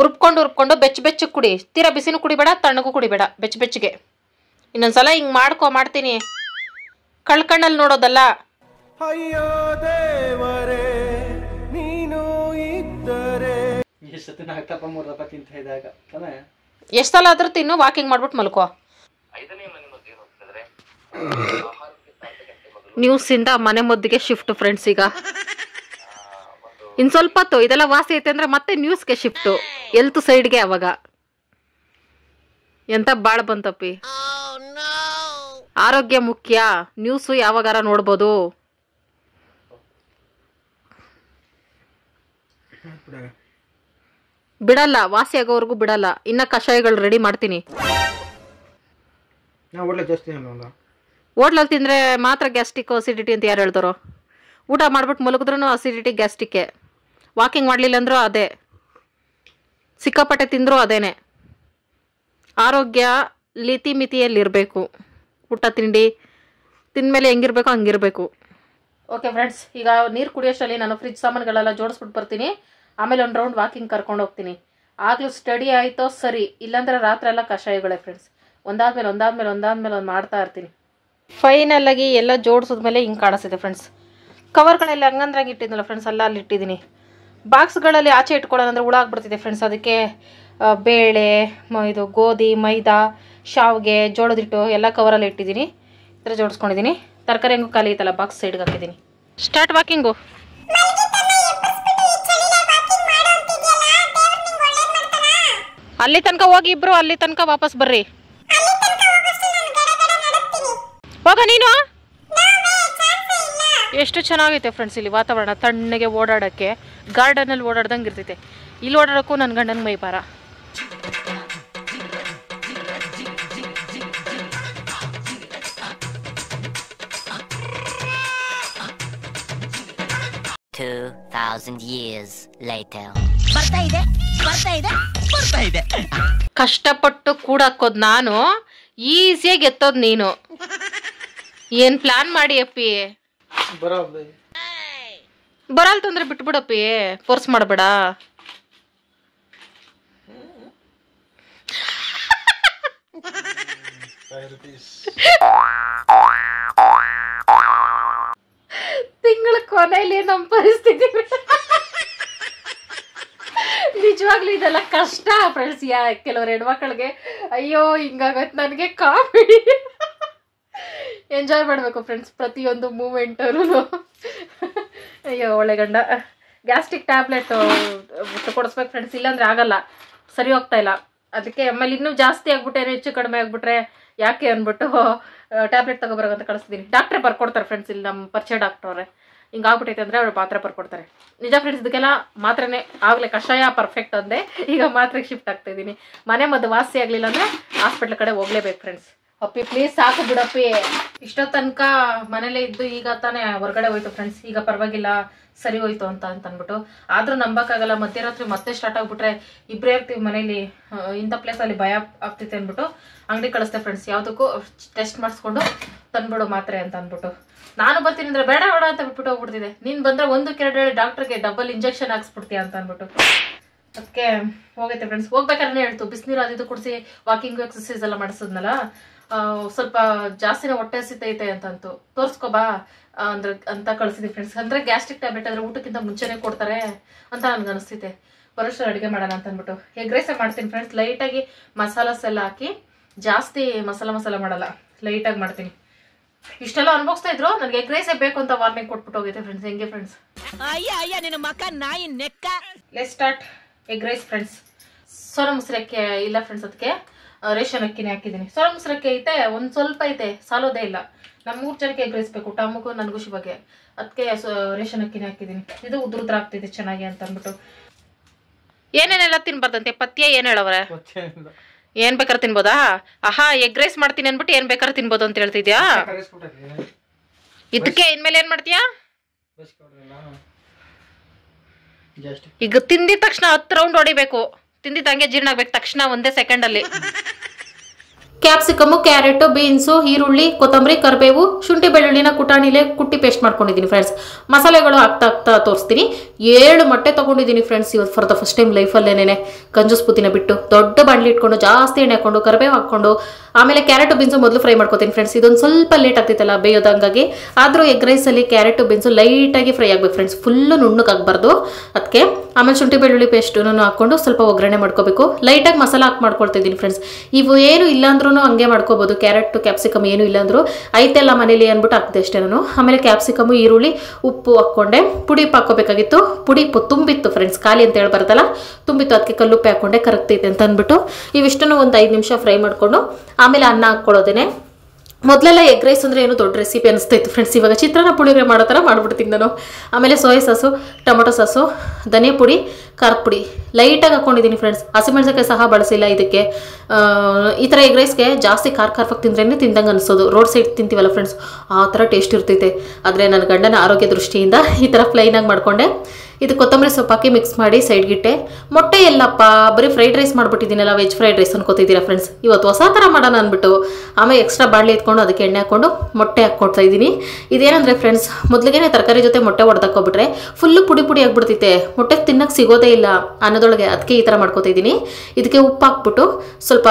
ಉರ್ಕೊಂಡು ಬೆಚ್ಚಗೆ ಕುಡಿ. ತೀರಾ ಬಿಸಿನೂ ಕುಡಿಬೇಡ, ತಣ್ಣಗೂ ಕುಡಿಬೇಡ, ಬೆಚ್ಚಗೆ. ಇನ್ನೊಂದ್ಸಲ ಹಿಂಗೆ ಮಾಡ್ತೀನಿ. ಕಣ್ಣಿನಲ್ಲಿ ನೋಡೋದಲ್ಲ. ಅಯ್ಯೋ ದೇವರೇ ನೀನು ಇದ್ದರೆ. ಎಷ್ಟು ಸಲ ಆದ್ರೂ ತಿನ್ನು, ವಾಕಿಂಗ್ ಮಾಡ್ಬಿಟ್ಟು ಮಲ್ಕೋ. ನ್ಯೂಸಿಂದ ಮನೆ ಮದ್ದಿಗೆ ಶಿಫ್ಟ್ ಫ್ರೆಂಡ್ಸ್. ಈಗ ಇನ್ನು ಸ್ವಲ್ಪ ಹೊತ್ತು ಇದೆಲ್ಲ ವಾಸಿ ಐತೆ ಅಂದ್ರೆ ಮತ್ತೆ ನ್ಯೂಸ್ಗೆ ಶಿಫ್ಟು, ಎಲ್ತ್ ಸೈಡ್ಗೆ. ಅವಾಗ ಎಂತ ಬಾಳ್ ಬಂತಪ್ಪಿ. ಆರೋಗ್ಯ ಮುಖ್ಯ. ನ್ಯೂಸು ಯಾವಾಗಾರ ನೋಡ್ಬೋದು. ಬಿಡಲ್ಲ, ವಾಸಿ ಆಗೋವರೆಗೂ ಬಿಡಲ್ಲ. ಇನ್ನ ಕಷಾಯಗಳು ರೆಡಿ ಮಾಡ್ತೀನಿ. ಹೋಟ್ಲಲ್ಲಿ ತಿಂದರೆ ಮಾತ್ರ ಗ್ಯಾಸ್ಟ್ರಿಕ್ ಅಸಿಡಿಟಿ ಅಂತ ಯಾರು ಹೇಳ್ತಾರೋ? ಊಟ ಮಾಡ್ಬಿಟ್ಟು ಮಲಗಿದ್ರೂ ಅಸಿಡಿಟಿ ಗ್ಯಾಸ್ಟ್ರಿಕ್ಕೆ. ವಾಕಿಂಗ್ ಮಾಡಲಿಲ್ಲ ಅಂದ್ರೂ ಅದೇ, ಸಿಕ್ಕಾಪಟ್ಟೆ ತಿಂದರೂ ಅದೇನೆ. ಆರೋಗ್ಯ ಮಿತಿಯಲ್ಲಿರಬೇಕು. ಊಟ ತಿಂಡಿ ತಿಂದಮೇಲೆ ಹೆಂಗಿರ್ಬೇಕು ಹಂಗಿರಬೇಕು. ಓಕೆ ಫ್ರೆಂಡ್ಸ್, ಈಗ ನೀರು ಕುಡಿಯೋಷ್ಟರಲ್ಲಿ ನಾನು ಫ್ರಿಜ್ ಸಾಮಾನುಗಳೆಲ್ಲ ಜೋಡಿಸ್ಬಿಟ್ಟು ಬರ್ತೀನಿ. ಆಮೇಲೆ ಒಂದು ರೌಂಡ್ ವಾಕಿಂಗ್ ಕರ್ಕೊಂಡು ಹೋಗ್ತೀನಿ. ಆಗಲೂ ಸ್ಟಡಿ ಆಯಿತೋ ಸರಿ, ಇಲ್ಲಾಂದರೆ ರಾತ್ರಿ ಎಲ್ಲ ಕಷಾಯಗಳೇ ಫ್ರೆಂಡ್ಸ್. ಒಂದಾದ್ಮೇಲೆ ಒಂದು ಮಾಡ್ತಾ ಇರ್ತೀನಿ. ಫೈನಲ್ಲಾಗಿ ಎಲ್ಲ ಜೋಡಿಸಿದ್ಮೇಲೆ ಹಿಂಗೆ ಕಾಣಿಸ್ತಿದೆ ಫ್ರೆಂಡ್ಸ್. ಕವರ್ಗಳೆಲ್ಲ ಹಂಗಂದ್ರಾಗ ಇಟ್ಟಿದ್ನಲ್ಲ ಫ್ರೆಂಡ್ಸ್, ಅಲ್ಲಿ ಇಟ್ಟಿದ್ದೀನಿ. ಬಾಕ್ಸ್ಗಳಲ್ಲಿ ಆಚೆ ಇಟ್ಕೊಳ್ಳೋಣ ಅಂದರೆ ಹುಳ ಆಗ್ಬಿಡ್ತಿದೆ ಫ್ರೆಂಡ್ಸ್. ಅದಕ್ಕೆ ಬೇಳೆ, ಇದು ಗೋಧಿ, ಮೈದಾ, ಶಾವಿಗೆ, ಜೋಳದ ಹಿಟ್ಟು ಎಲ್ಲ ಕವರಲ್ಲಿ ಇಟ್ಟಿದ್ದೀನಿ. ಈ ಥರ ಜೋಡಿಸ್ಕೊಂಡಿದ್ದೀನಿ. ತರಕಾರಿ ಹೆಂಗೂ ಖಾಲಿ ಐತಲ್ಲ, ಬಾಕ್ಸ್ ಸೈಡ್ಗೆ ಹಾಕಿದ್ದೀನಿ. Start walking. ಅಲ್ಲಿ ತನಕ ಹೋಗಿ ಇಬ್ರು, ಅಲ್ಲಿ ತನಕ ವಾಪಸ್ ಬರ್ರಿ. ಹೋಗ ನೀನು. ಎಷ್ಟು ಚೆನ್ನಾಗೈತೆ ಫ್ರೆಂಡ್ಸ್ ಇಲ್ಲಿ ವಾತಾವರಣ, ತಣ್ಣಗೆ ಓಡಾಡೋಕ್ಕೆ, ಗಾರ್ಡನಲ್ಲಿ ಓಡಾಡ್ದಂಗೆ ಇರ್ತೈತೆ. ಇಲ್ಲಿ ಓಡಾಡೋಕ್ಕೂ ನನ್ನ ಗಂಡನ ಮೈಪಾರ. ಕಷ್ಟಪಟ್ಟು ಕೂಡಾಕೋದ್ ನಾನು, ಈಸಿಯಾಗಿ ಎತ್ತೋದ್ ನೀನು. ಏನ್ ಪ್ಲಾನ್ ಮಾಡಿ ಅಪ್ಪಿ? ಬರಲ್ತಂದ್ರೆ ಬಿಟ್ಬಿಡಪ್ಪಿ, ಫೋರ್ಸ್ ಮಾಡಬೇಡ. ತಿಂಗಳ ಕೊನೆಯಲ್ಲಿ ನಮ್ಮ ಪರಿಸ್ಥಿತಿ ನಿಜವಾಗ್ಲೂ ಇದೆಲ್ಲ ಕಷ್ಟ ಫ್ರೆಂಡ್ಸ್. ಕೆಲವ್ರು ಹೆಣ್ಮಕ್ಳಿಗೆ ಅಯ್ಯೋ ಹಿಂಗಾಗತ್ತೆ, ನನಗೆ ಕಾಮಿಡಿ ಎಂಜಾಯ್ ಮಾಡಬೇಕು ಫ್ರೆಂಡ್ಸ್ ಪ್ರತಿಯೊಂದು ಮೂಮೆಂಟಲ್ಲೂ. ಅಯ್ಯೋ ಒಳ್ಳೆ ಗಂಡ. ಗ್ಯಾಸ್ಟ್ರಿಕ್ ಟ್ಯಾಬ್ಲೆಟ್ ಕೊಡಿಸ್ಬೇಕು ಫ್ರೆಂಡ್ಸ್, ಇಲ್ಲಾಂದ್ರೆ ಆಗಲ್ಲ, ಸರಿ ಹೋಗ್ತಾ ಇಲ್ಲ. ಅದಕ್ಕೆ ಆಮೇಲೆ ಇನ್ನೂ ಜಾಸ್ತಿ ಆಗ್ಬಿಟ್ಟೆ, ಹೆಚ್ಚು ಕಡಿಮೆ ಆಗ್ಬಿಟ್ರೆ ಯಾಕೆ ಅಂದ್ಬಿಟ್ಟು ಟ್ಯಾಬ್ಲೆಟ್ ತಗೊಬರೋಂತ ಕಳಿಸ್ತೀನಿ. ಡಾಕ್ಟ್ರೇ ಬರ್ಕೊಡ್ತಾರೆ ಫ್ರೆಂಡ್ಸ್, ಇಲ್ಲಿ ನಮ್ಮ ಪರಿಚಯ ಡಾಕ್ಟ್ರ್ ಅವರೇ. ಹಿಂಗೆ ಆಗ್ಬಿಟ್ಟೈತೆ ಅಂದರೆ ಅವ್ರು ಮಾತ್ರೆ ಬರ್ಕೊಡ್ತಾರೆ. ನಿಜ ಫ್ರೆಂಡ್ಸ್, ಇದಕ್ಕೆಲ್ಲ ಮಾತ್ರೆನೇ. ಆಗಲೇ ಕಷಾಯ ಪರ್ಫೆಕ್ಟ್ ಅಂದೆ, ಈಗ ಮಾತ್ರೆಗೆ ಶಿಫ್ಟ್ ಆಗ್ತಾ ಇದ್ದೀನಿ. ಮನೆ ಮದ್ದು ವಾಸಿ ಆಗಲಿಲ್ಲ ಅಂದರೆ ಹಾಸ್ಪಿಟ್ಲ್ ಕಡೆ ಹೋಗ್ಲೇಬೇಕು ಫ್ರೆಂಡ್ಸ್. ಅಪ್ಪಿ ಪ್ಲೀಸ್ ಸಾಕು ಬಿಡಪ್ಪಿ. ಇಷ್ಟೋ ತನಕ ಮನೇಲೇ ಇದ್ದು ಈಗ ತಾನೇ ಹೊರಗಡೆ ಹೋಯ್ತು ಫ್ರೆಂಡ್ಸ್. ಈಗ ಪರವಾಗಿಲ್ಲ, ಸರಿ ಹೋಯ್ತು ಅಂತ ಅಂದ್ಬಿಟ್ಟು. ಆದರೂ ನಂಬಕ್ಕಾಗಲ್ಲ, ಮಧ್ಯರಾತ್ರಿ ಮತ್ತೆ ಸ್ಟಾರ್ಟ್ ಆಗ್ಬಿಟ್ರೆ ಇಬ್ಬರೇ ಇರ್ತೀವಿ ಮನೇಲಿ, ಇಂಥ ಪ್ಲೇಸಲ್ಲಿ ಭಯ ಆಗ್ತೈತೆ ಅಂದ್ಬಿಟ್ಟು ಅಂಗಡಿ ಕಳಿಸ್ತೆ ಫ್ರೆಂಡ್ಸ್. ಯಾವುದಕ್ಕೂ ಟೆಸ್ಟ್ ಮಾಡಿಸ್ಕೊಂಡು ತಂದ್ಬಿಡು ಮಾತ್ರೆ ಅಂತ ಅಂದ್ಬಿಟ್ಟು. ನಾನು ಬರ್ತೀನಿ ಅಂದರೆ ಬೇಡ ಬೇಡ ಅಂತ ಬಿಟ್ಬಿಟ್ಟು ಹೋಗ್ಬಿಡ್ತಿದ್ದೆ. ನೀನು ಬಂದರೆ 1-2 ಹೇಳಿ ಡಾಕ್ಟ್ರಿಗೆ ಡಬಲ್ ಇಂಜೆಕ್ಷನ್ ಹಾಕ್ಸ್ಬಿಡ್ತೀಯ ಅಂತ ಅಂದ್ಬಿಟ್ಟು. ಅದಕ್ಕೆ ಹೋಗೈತೆ ಫ್ರೆಂಡ್ಸ್. ಹೋಗ್ಬೇಕಾದ್ರೆ ಹೇಳ್ತು, ಬಿಸಿನೀರು ಅದು ಕುಡಿಸಿ ವಾಕಿಂಗು ಎಕ್ಸಸೈಸ್ ಎಲ್ಲ ಮಾಡಿಸಿದ್ನಲ್ಲ, ಸ್ವಲ್ಪ ಜಾಸ್ತಿನೇ ಹೊಟ್ಟೆ ಹಸಿತೈತೆ ಅಂತಂತು, ತೋರಿಸ್ಕೊಬಾ ಅಂತ ಕಳಿಸಿದ್ವಿ ಫ್ರೆಂಡ್ಸ್. ಅಂದರೆ ಗ್ಯಾಸ್ಟ್ರಿಕ್ ಟ್ಯಾಬ್ಲೆಟ್ ಆದರೆ ಊಟಕ್ಕಿಂತ ಮುಂಚೆನೇ ಕೊಡ್ತಾರೆ ಅಂತ ನನಗೆ ಅನಿಸ್ತೈತೆ. ಬರೋಷ್ಟು ಅಡುಗೆ ಮಾಡೋಣ ಅಂತ ಅಂದ್ಬಿಟ್ಟು ಎಗ್ ರೈಸೇ ಮಾಡ್ತೀನಿ ಫ್ರೆಂಡ್ಸ್. ಲೈಟಾಗಿ ಮಸಾಲಾಸ್ ಎಲ್ಲ ಹಾಕಿ, ಜಾಸ್ತಿ ಮಸಾಲ ಮಾಡಲ್ಲ, ಲೈಟಾಗಿ ಮಾಡ್ತೀನಿ. ಇಷ್ಟೆಲ್ಲ ಅನ್ಭವಿಸ್ತಾ ಇದ್ರು, ನನಗೆ ಎಗ್ ರೈಸೇ ಬೇಕು ಅಂತ ವಾರ್ನಿಂಗ್ ಕೊಟ್ಬಿಟ್ಟು ಹೋಗೈತೆ ಫ್ರೆಂಡ್ಸ್. ಹೆಂಗೆ friends? Let's start egg rice friends. Sona ಮೊಸರು ಅಕ್ಕಿ ಇಲ್ಲ ಫ್ರೆಂಡ್ಸ್, ಅದಕ್ಕೆ ರೇಷನ್ ಅಕ್ಕಿನೇ ಹಾಕಿದ್ದೀನಿ. ಸೋನಾ ಮೊಸರು ಅಕ್ಕಿ ಐತೆ, ಒಂದು ಸ್ವಲ್ಪ ಐತೆ, ಸಾಲೋದೇ ಇಲ್ಲ. ನಮ್ಮ 3 ಜನಕ್ಕೆ ಎಗ್ ರೈಸ್ ಬೇಕು, ಟಮ್ಮಗೂ ನನಗೂ ಶಿವಗೆ. ಅದಕ್ಕೆ ರೇಷನ್ ಅಕ್ಕಿನೇ ಹಾಕಿದ್ದೀನಿ. ಇದು ಉದುರುದ್ರ ಆಗ್ತಿದೆ ಚೆನ್ನಾಗಿ ಅಂತ ಅಂದ್ಬಿಟ್ಟು. ಏನೇನೆಲ್ಲ ತಿನ್ಬಾರ್ದಂತೆ ಪಥ್ಯ ಏನು ಹೇಳವ್ರೆ? ಏನ್ ಬೇಕಾದ್ರೆ ತಿನ್ಬೋದಾ? ಆಹಾ ಎಗ್ ರೈಸ್ ಮಾಡ್ತೀನಿ ಅನ್ಬಿಟ್ಟು ಏನ್ ಬೇಕಾದ್ರೆ ತಿನ್ಬೋದು ಅಂತ ಹೇಳ್ತಿದ್ಯಾ? ಇದಕ್ಕೆ ಇನ್ಮೇಲೆ ಏನ್ ಮಾಡ್ತೀಯಾ? ಈಗ ತಿಂದಿದ ತಕ್ಷಣ 10 ರೌಂಡ್ ಹೊಡಿಬೇಕು. ತಿಂದಿದ್ದ ಹಂಗೆ ಜೀರ್ಣ ಆಗ್ಬೇಕು ತಕ್ಷಣ, ಒಂದೇ ಸೆಕೆಂಡಲ್ಲಿ. ಕ್ಯಾಪ್ಸಿಕಮು, ಕ್ಯಾರೆಟು, ಬೀನ್ಸು, ಈರುಳ್ಳಿ, ಕೊತ್ತಂಬರಿ, ಕರಿಬೇವು, ಶುಂಠಿ ಬೆಳ್ಳುಳ್ಳಿನ ಕುಟಾಣಿಲೆ ಕುಟ್ಟಿ ಪೇಸ್ಟ್ ಮಾಡ್ಕೊಂಡಿದ್ದೀನಿ ಫ್ರೆಂಡ್ಸ್. ಮಸಾಲೆಗಳು ಹಾಕ್ತಾ ತೋರಿಸ್ತೀನಿ. 7 ಮೊಟ್ಟೆ ತೊಗೊಂಡಿದ್ದೀನಿ ಫ್ರೆಂಡ್ಸ್ ಇವತ್ತು, for the first time ಲೈಫಲ್ಲೇನೆ. ಕಂಜೂಸ್ Putina ಬಿಟ್ಟು ದೊಡ್ಡ ಬಾಣಲಿ ಇಟ್ಕೊಂಡು ಜಾಸ್ತಿ ಎಣ್ಣೆ ಹಾಕೊಂಡು ಕರಿಬೇವು ಹಾಕ್ಕೊಂಡು, ಆಮೇಲೆ ಕ್ಯಾರೆಟು ಬೀನ್ಸು ಮೊದಲು ಫ್ರೈ ಮಾಡ್ಕೊತೀನಿ ಫ್ರೆಂಡ್ಸ್. ಇದೊಂದು ಸ್ವಲ್ಪ ಲೇಟ್ ಆಗ್ತೈತಲ್ಲ ಬೇಯೋದು, ಹಂಗಾಗಿ. ಆದರೂ ಎಗ್ ರೈಸಲ್ಲಿ ಕ್ಯಾರೆಟು ಬೀನ್ಸು ಲೈಟಾಗಿ ಫ್ರೈ ಆಗಬೇಕು ಫ್ರೆಂಡ್ಸ್, ಫುಲ್ಲು ನುಣ್ಣಗಾಗಬಾರ್ದು. ಅದಕ್ಕೆ ಆಮೇಲೆ ಶುಂಠಿ ಬೆಳ್ಳುಳ್ಳಿ ಪೇಸ್ಟನ್ನು ಹಾಕ್ಕೊಂಡು ಸ್ವಲ್ಪ ಒಗ್ಗರಣೆ ಮಾಡ್ಕೋಬೇಕು. ಲೈಟಾಗಿ ಮಸಾಲ ಹಾಕಿ ಮಾಡ್ಕೊಳ್ತಿದ್ದೀನಿ ಫ್ರೆಂಡ್ಸ್. ಇವು ಏನು ಇಲ್ಲಾಂದ್ರೂ ಹಂಗೆ ಮಾಡ್ಕೋಬೋದು, ಕ್ಯಾರೆಟ್ ಕ್ಯಾಪ್ಸಿಕಮ್ ಏನು ಇಲ್ಲಾಂದ್ರೂ ಐತೆಲ್ಲ ಮನೇಲಿ ಅಂದ್ಬಿಟ್ಟು ಹಾಕ್ದೆ ಅಷ್ಟೇ ನಾನು. ಆಮೇಲೆ ಕ್ಯಾಪ್ಸಿಕಮು, ಈರುಳ್ಳಿ, ಉಪ್ಪು ಹಾಕ್ಕೊಂಡೆ. ಪುಡಿ ಹಾಕೋಬೇಕಾಗಿತ್ತು, ಪುಡಿ ತುಂಬಿತ್ತು ಫ್ರೆಂಡ್ಸ್, ಖಾಲಿ ಅಂತ ಹೇಳ್ಬಾರ್ದಲ್ಲ, ತುಂಬಿತ್ತು. ಅದಕ್ಕೆ ಕಲ್ಲುಪ್ಪೆ ಹಾಕ್ಕೊಂಡೆ, ಕರಗ್ತೈತೆ ಅಂತ ಅಂದ್ಬಿಟ್ಟು ಇವಿಷ್ಟನ್ನು ಒಂದು 5 ನಿಮಿಷ ಫ್ರೈ ಮಾಡಿಕೊಂಡು ಆಮೇಲೆ ಅನ್ನ ಹಾಕ್ಕೊಳ್ಳೋದೇನೆ. ಮೊದಲೆಲ್ಲ ಎಗ್ ರೈಸ್ ಅಂದರೆ ಏನು ದೊಡ್ಡ ರೆಸಿಪಿ ಅನಿಸ್ತಾಯಿತ್ತು ಫ್ರೆಂಡ್ಸ್. ಇವಾಗ ಚಿತ್ರಾನ್ನ ಪುಳಿಯೋಗರೆ ಮಾಡೋ ಥರ ಮಾಡ್ಬಿಡ್ತೀನಿ ನಾನು. ಆಮೇಲೆ ಸೋಯಾ ಸಾಸು, ಟೊಮೊಟೊ ಸಾಸು, ಧನಿಯಾ ಪುಡಿ, ಖಾರದ ಪುಡಿ ಲೈಟಾಗಿ ಹಾಕ್ಕೊಂಡಿದ್ದೀನಿ ಫ್ರೆಂಡ್ಸ್. ಹಸಿಮೆಣಸಿನಕಾಯಿ ಸಹ ಬಳಸಿಲ್ಲ ಇದಕ್ಕೆ. ಈ ಥರ ಎಗ್ ರೈಸ್ಗೆ ಜಾಸ್ತಿ ಖಾರವಾಗಿ ತಿಂದ್ರೇ ತಿಂದಂಗೆ ಅನಿಸೋದು. ರೋಡ್ ಸೈಡ್ ತಿಂತೀವಲ್ಲ ಫ್ರೆಂಡ್ಸ್, ಆ ಥರ ಟೇಸ್ಟ್ ಇರ್ತೈತೆ. ಆದರೆ ನನ್ನ ಗಂಡನ ಆರೋಗ್ಯ ದೃಷ್ಟಿಯಿಂದ ಈ ಥರ ಪ್ಲೈನಾಗಿ ಮಾಡಿಕೊಂಡೆ. ಇದು ಕೊತ್ತಂಬರಿ ಸೊಪ್ಪು ಹಾಕಿ ಮಿಕ್ಸ್ ಮಾಡಿ ಸೈಡ್ಗಿಟ್ಟೆ. ಮೊಟ್ಟೆ ಎಲ್ಲಪ್ಪ, ಬರೀ ಫ್ರೈಡ್ ರೈಸ್ ಮಾಡ್ಬಿಟ್ಟಿದ್ದೀನಲ್ಲ, ವೆಜ್ ಫ್ರೈಡ್ ರೈಸ್ ಅನ್ಕೋತಿದ್ದೀರಾ ಫ್ರೆಂಡ್ಸ್. ಇವತ್ತು ಹೊಸ ಥರ ಮಾಡೋಣ ಅಂದ್ಬಿಟ್ಟು ಆಮೇಲೆ ಎಕ್ಸ್ಟ್ರಾ ಬಾಣಲೆ ಎತ್ಕೊಂಡು ಅದಕ್ಕೆ ಎಣ್ಣೆ ಹಾಕ್ಕೊಂಡು ಮೊಟ್ಟೆ ಹಾಕ್ಕೊಡ್ತಾ ಇದ್ದೀನಿ. ಇದೇನಂದರೆ ಫ್ರೆಂಡ್ಸ್, ಮೊದಲಿಗೆ ತರಕಾರಿ ಜೊತೆ ಮೊಟ್ಟೆ ಹೊಡೆದಾಕೋಬಿಟ್ರೆ ಫುಲ್ಲು ಪುಡಿ ಪುಡಿ ಆಗಿಬಿಡ್ತೈತೆ, ಮೊಟ್ಟೆ ತಿನ್ನಕ್ಕೆ ಸಿಗೋದೇ ಇಲ್ಲ ಅನ್ನೋದೊಳಗೆ. ಅದಕ್ಕೆ ಈ ಥರ ಮಾಡ್ಕೋತಾ ಇದ್ದೀನಿ. ಇದಕ್ಕೆ ಉಪ್ಪು ಹಾಕ್ಬಿಟ್ಟು ಸ್ವಲ್ಪ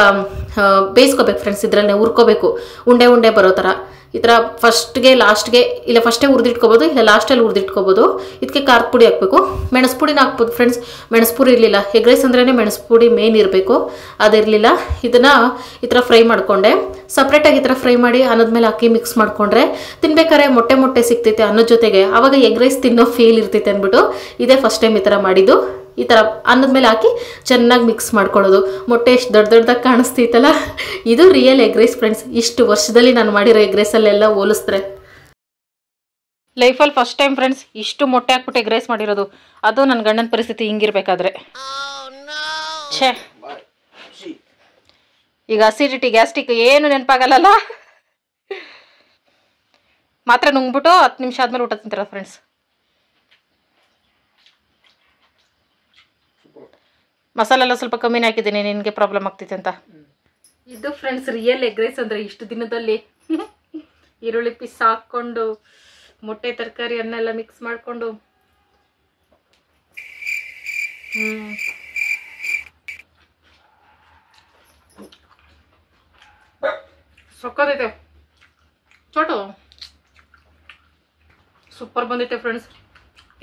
ಬೇಯಿಸ್ಕೋಬೇಕು ಫ್ರೆಂಡ್ಸ್, ಇದರಲ್ಲೇ ಹುರ್ಕೋಬೇಕು, ಉಂಡೆ ಉಂಡೆ ಬರೋ ಥರ. ಈ ಥರ ಫಸ್ಟ್ಗೆ ಲಾಸ್ಟ್ಗೆ, ಇಲ್ಲ ಫಸ್ಟೇ ಹುರಿದಿಟ್ಕೋಬೋದು, ಇಲ್ಲ ಲಾಸ್ಟಲ್ಲಿ ಹುರಿದಿಟ್ಕೋಬೋದು. ಇದಕ್ಕೆ ಖಾರದ ಪುಡಿ ಹಾಕಬೇಕು, ಮೆಣಸು ಪುಡಿನ ಹಾಕ್ಬೋದು ಫ್ರೆಂಡ್ಸ್. ಮೆಣಸು ಪುಡಿ ಇರಲಿಲ್ಲ, ಎಗ್ ರೈಸ್ ಅಂದ್ರೇ ಮೆಣಸು ಪುಡಿ ಮೇನ್ ಇರಬೇಕು, ಅದಿರಲಿಲ್ಲ. ಇದನ್ನು ಈ ಥರ ಫ್ರೈ ಮಾಡಿಕೊಂಡೆ. ಸಪ್ರೇಟಾಗಿ ಈ ಥರ ಫ್ರೈ ಮಾಡಿ ಅನ್ನದ ಮೇಲೆ ಹಾಕಿ ಮಿಕ್ಸ್ ಮಾಡಿಕೊಂಡ್ರೆ ತಿನ್ಬೇಕಾದ್ರೆ ಮೊಟ್ಟೆ ಸಿಗ್ತೈತೆ ಅನ್ನೋದ ಜೊತೆಗೆ, ಆವಾಗ ಎಗ್ ರೈಸ್ ತಿನ್ನೋ ಫೀಲ್ ಇರ್ತೈತೆ ಅಂದ್ಬಿಟ್ಟು ಇದೇ ಫಸ್ಟ್ ಟೈಮ್ ಈ ಥರ ಮಾಡಿದ್ದು. ಈ ಥರ ಅನ್ನದ ಮೇಲೆ ಹಾಕಿ ಚೆನ್ನಾಗಿ ಮಿಕ್ಸ್ ಮಾಡ್ಕೊಳ್ಳೋದು. ಮೊಟ್ಟೆ ಎಷ್ಟು ದೊಡ್ಡ ದೊಡ್ಡದಾಗಿ ಕಾಣಿಸ್ತೈತಲ್ಲ, ಇದು ರಿಯಲ್ ಎಗ್ ರೈಸ್ ಫ್ರೆಂಡ್ಸ್. ಇಷ್ಟು ವರ್ಷದಲ್ಲಿ ನಾನು ಮಾಡಿರೋ ಎಗ್ ರೈಸಲ್ಲೆಲ್ಲ ಹೋಲಿಸ್ತಾರೆ. ಲೈಫಲ್ಲಿ ಫಸ್ಟ್ ಟೈಮ್ ಫ್ರೆಂಡ್ಸ್ ಇಷ್ಟು ಮೊಟ್ಟೆ ಹಾಕ್ಬಿಟ್ಟು ಎಗ್ ರೈಸ್ ಮಾಡಿರೋದು. ಅದು ನನ್ನ ಗಂಡನ ಪರಿಸ್ಥಿತಿ ಹಿಂಗಿರ್ಬೇಕಾದ್ರೆ ಛೇ. ಈಗ ಅಸಿಡಿಟಿ ಗ್ಯಾಸ್ಟ್ರಿಕ್ ಏನು ನೆನಪಾಗಲ್ಲ. ಮಾತ್ರ ನುಂಗ್ಬಿಟ್ಟು 10 ನಿಮಿಷ ಆದ್ಮೇಲೆ ಊಟ ತಿಂತಾರ ಫ್ರೆಂಡ್ಸ್. ಮಸಾಲೆ ಎಲ್ಲ ಸ್ವಲ್ಪ ಕಮ್ಮಿನೇ ಹಾಕಿದ್ದೀನಿ, ನಿನಗೆ ಪ್ರಾಬ್ಲಮ್ ಆಗ್ತೈತೆ ಅಂತ. ಇದು ಫ್ರೆಂಡ್ಸ್ ರಿಯಲ್ ಎಗ್ ರೈಸ್ ಅಂದರೆ ಇಷ್ಟು ದಿನದಲ್ಲಿ ಈರುಳ್ಳಿ ಪೀಸ್ ಹಾಕ್ಕೊಂಡು ಮೊಟ್ಟೆ ತರಕಾರಿ ಅನ್ನ ಎಲ್ಲ ಮಿಕ್ಸ್ ಮಾಡಿಕೊಂಡು ಸೊಕ್ಕದೈತೆ ಚೋಟು, ಸೂಪರ್ ಬಂದೈತೆ ಫ್ರೆಂಡ್ಸ್.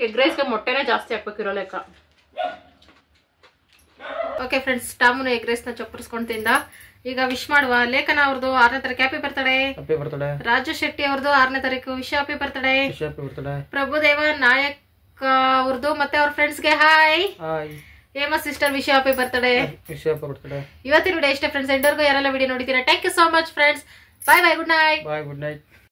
ಎಗ್ ರೈಸ್ಗೆ ಮೊಟ್ಟೆನೇ ಜಾಸ್ತಿ ಹಾಕ್ಬೇಕಿರೋ ಲೆಕ್ಕ. ಓಕೆ ಫ್ರೆಂಡ್ಸ್, ಟಾಮುನು ಎಗ್ ರೈಸ್ನ ಚಪ್ಪರಿಸ್ಕೊಂಡು ತಿಂದ. ಈಗ ವಿಶ್ ಮಾಡುವ. ಲೇಖನ ಅವ್ರದ್ದು 6ನೇ ತಾರೀಕು ಹ್ಯಾಪಿ ಬರ್ತಡೇ. ರಾಜು ಶೆಟ್ಟಿ ಅವ್ರದ್ದು 6ನೇ ತಾರೀಕು wish happy birthday. Prabhudeva Nayak ಅವ್ರದ್ದು ಮತ್ತೆ ಅವ್ರ ಫ್ರೆಂಡ್ಸ್ಗೆ hi. Hema sister wish happy birthday. ಇವತ್ತಿನ ವಿಡಿಯೋ ಇಷ್ಟೇ ಫ್ರೆಂಡ್ಸ್. ಎಂಡರ್ಗೂ ಯಾರೆಲ್ಲ ವಿಡಿಯೋ ನೋಡಿದ್ದೀರಾ thank you so much friends. Bye bye, good night.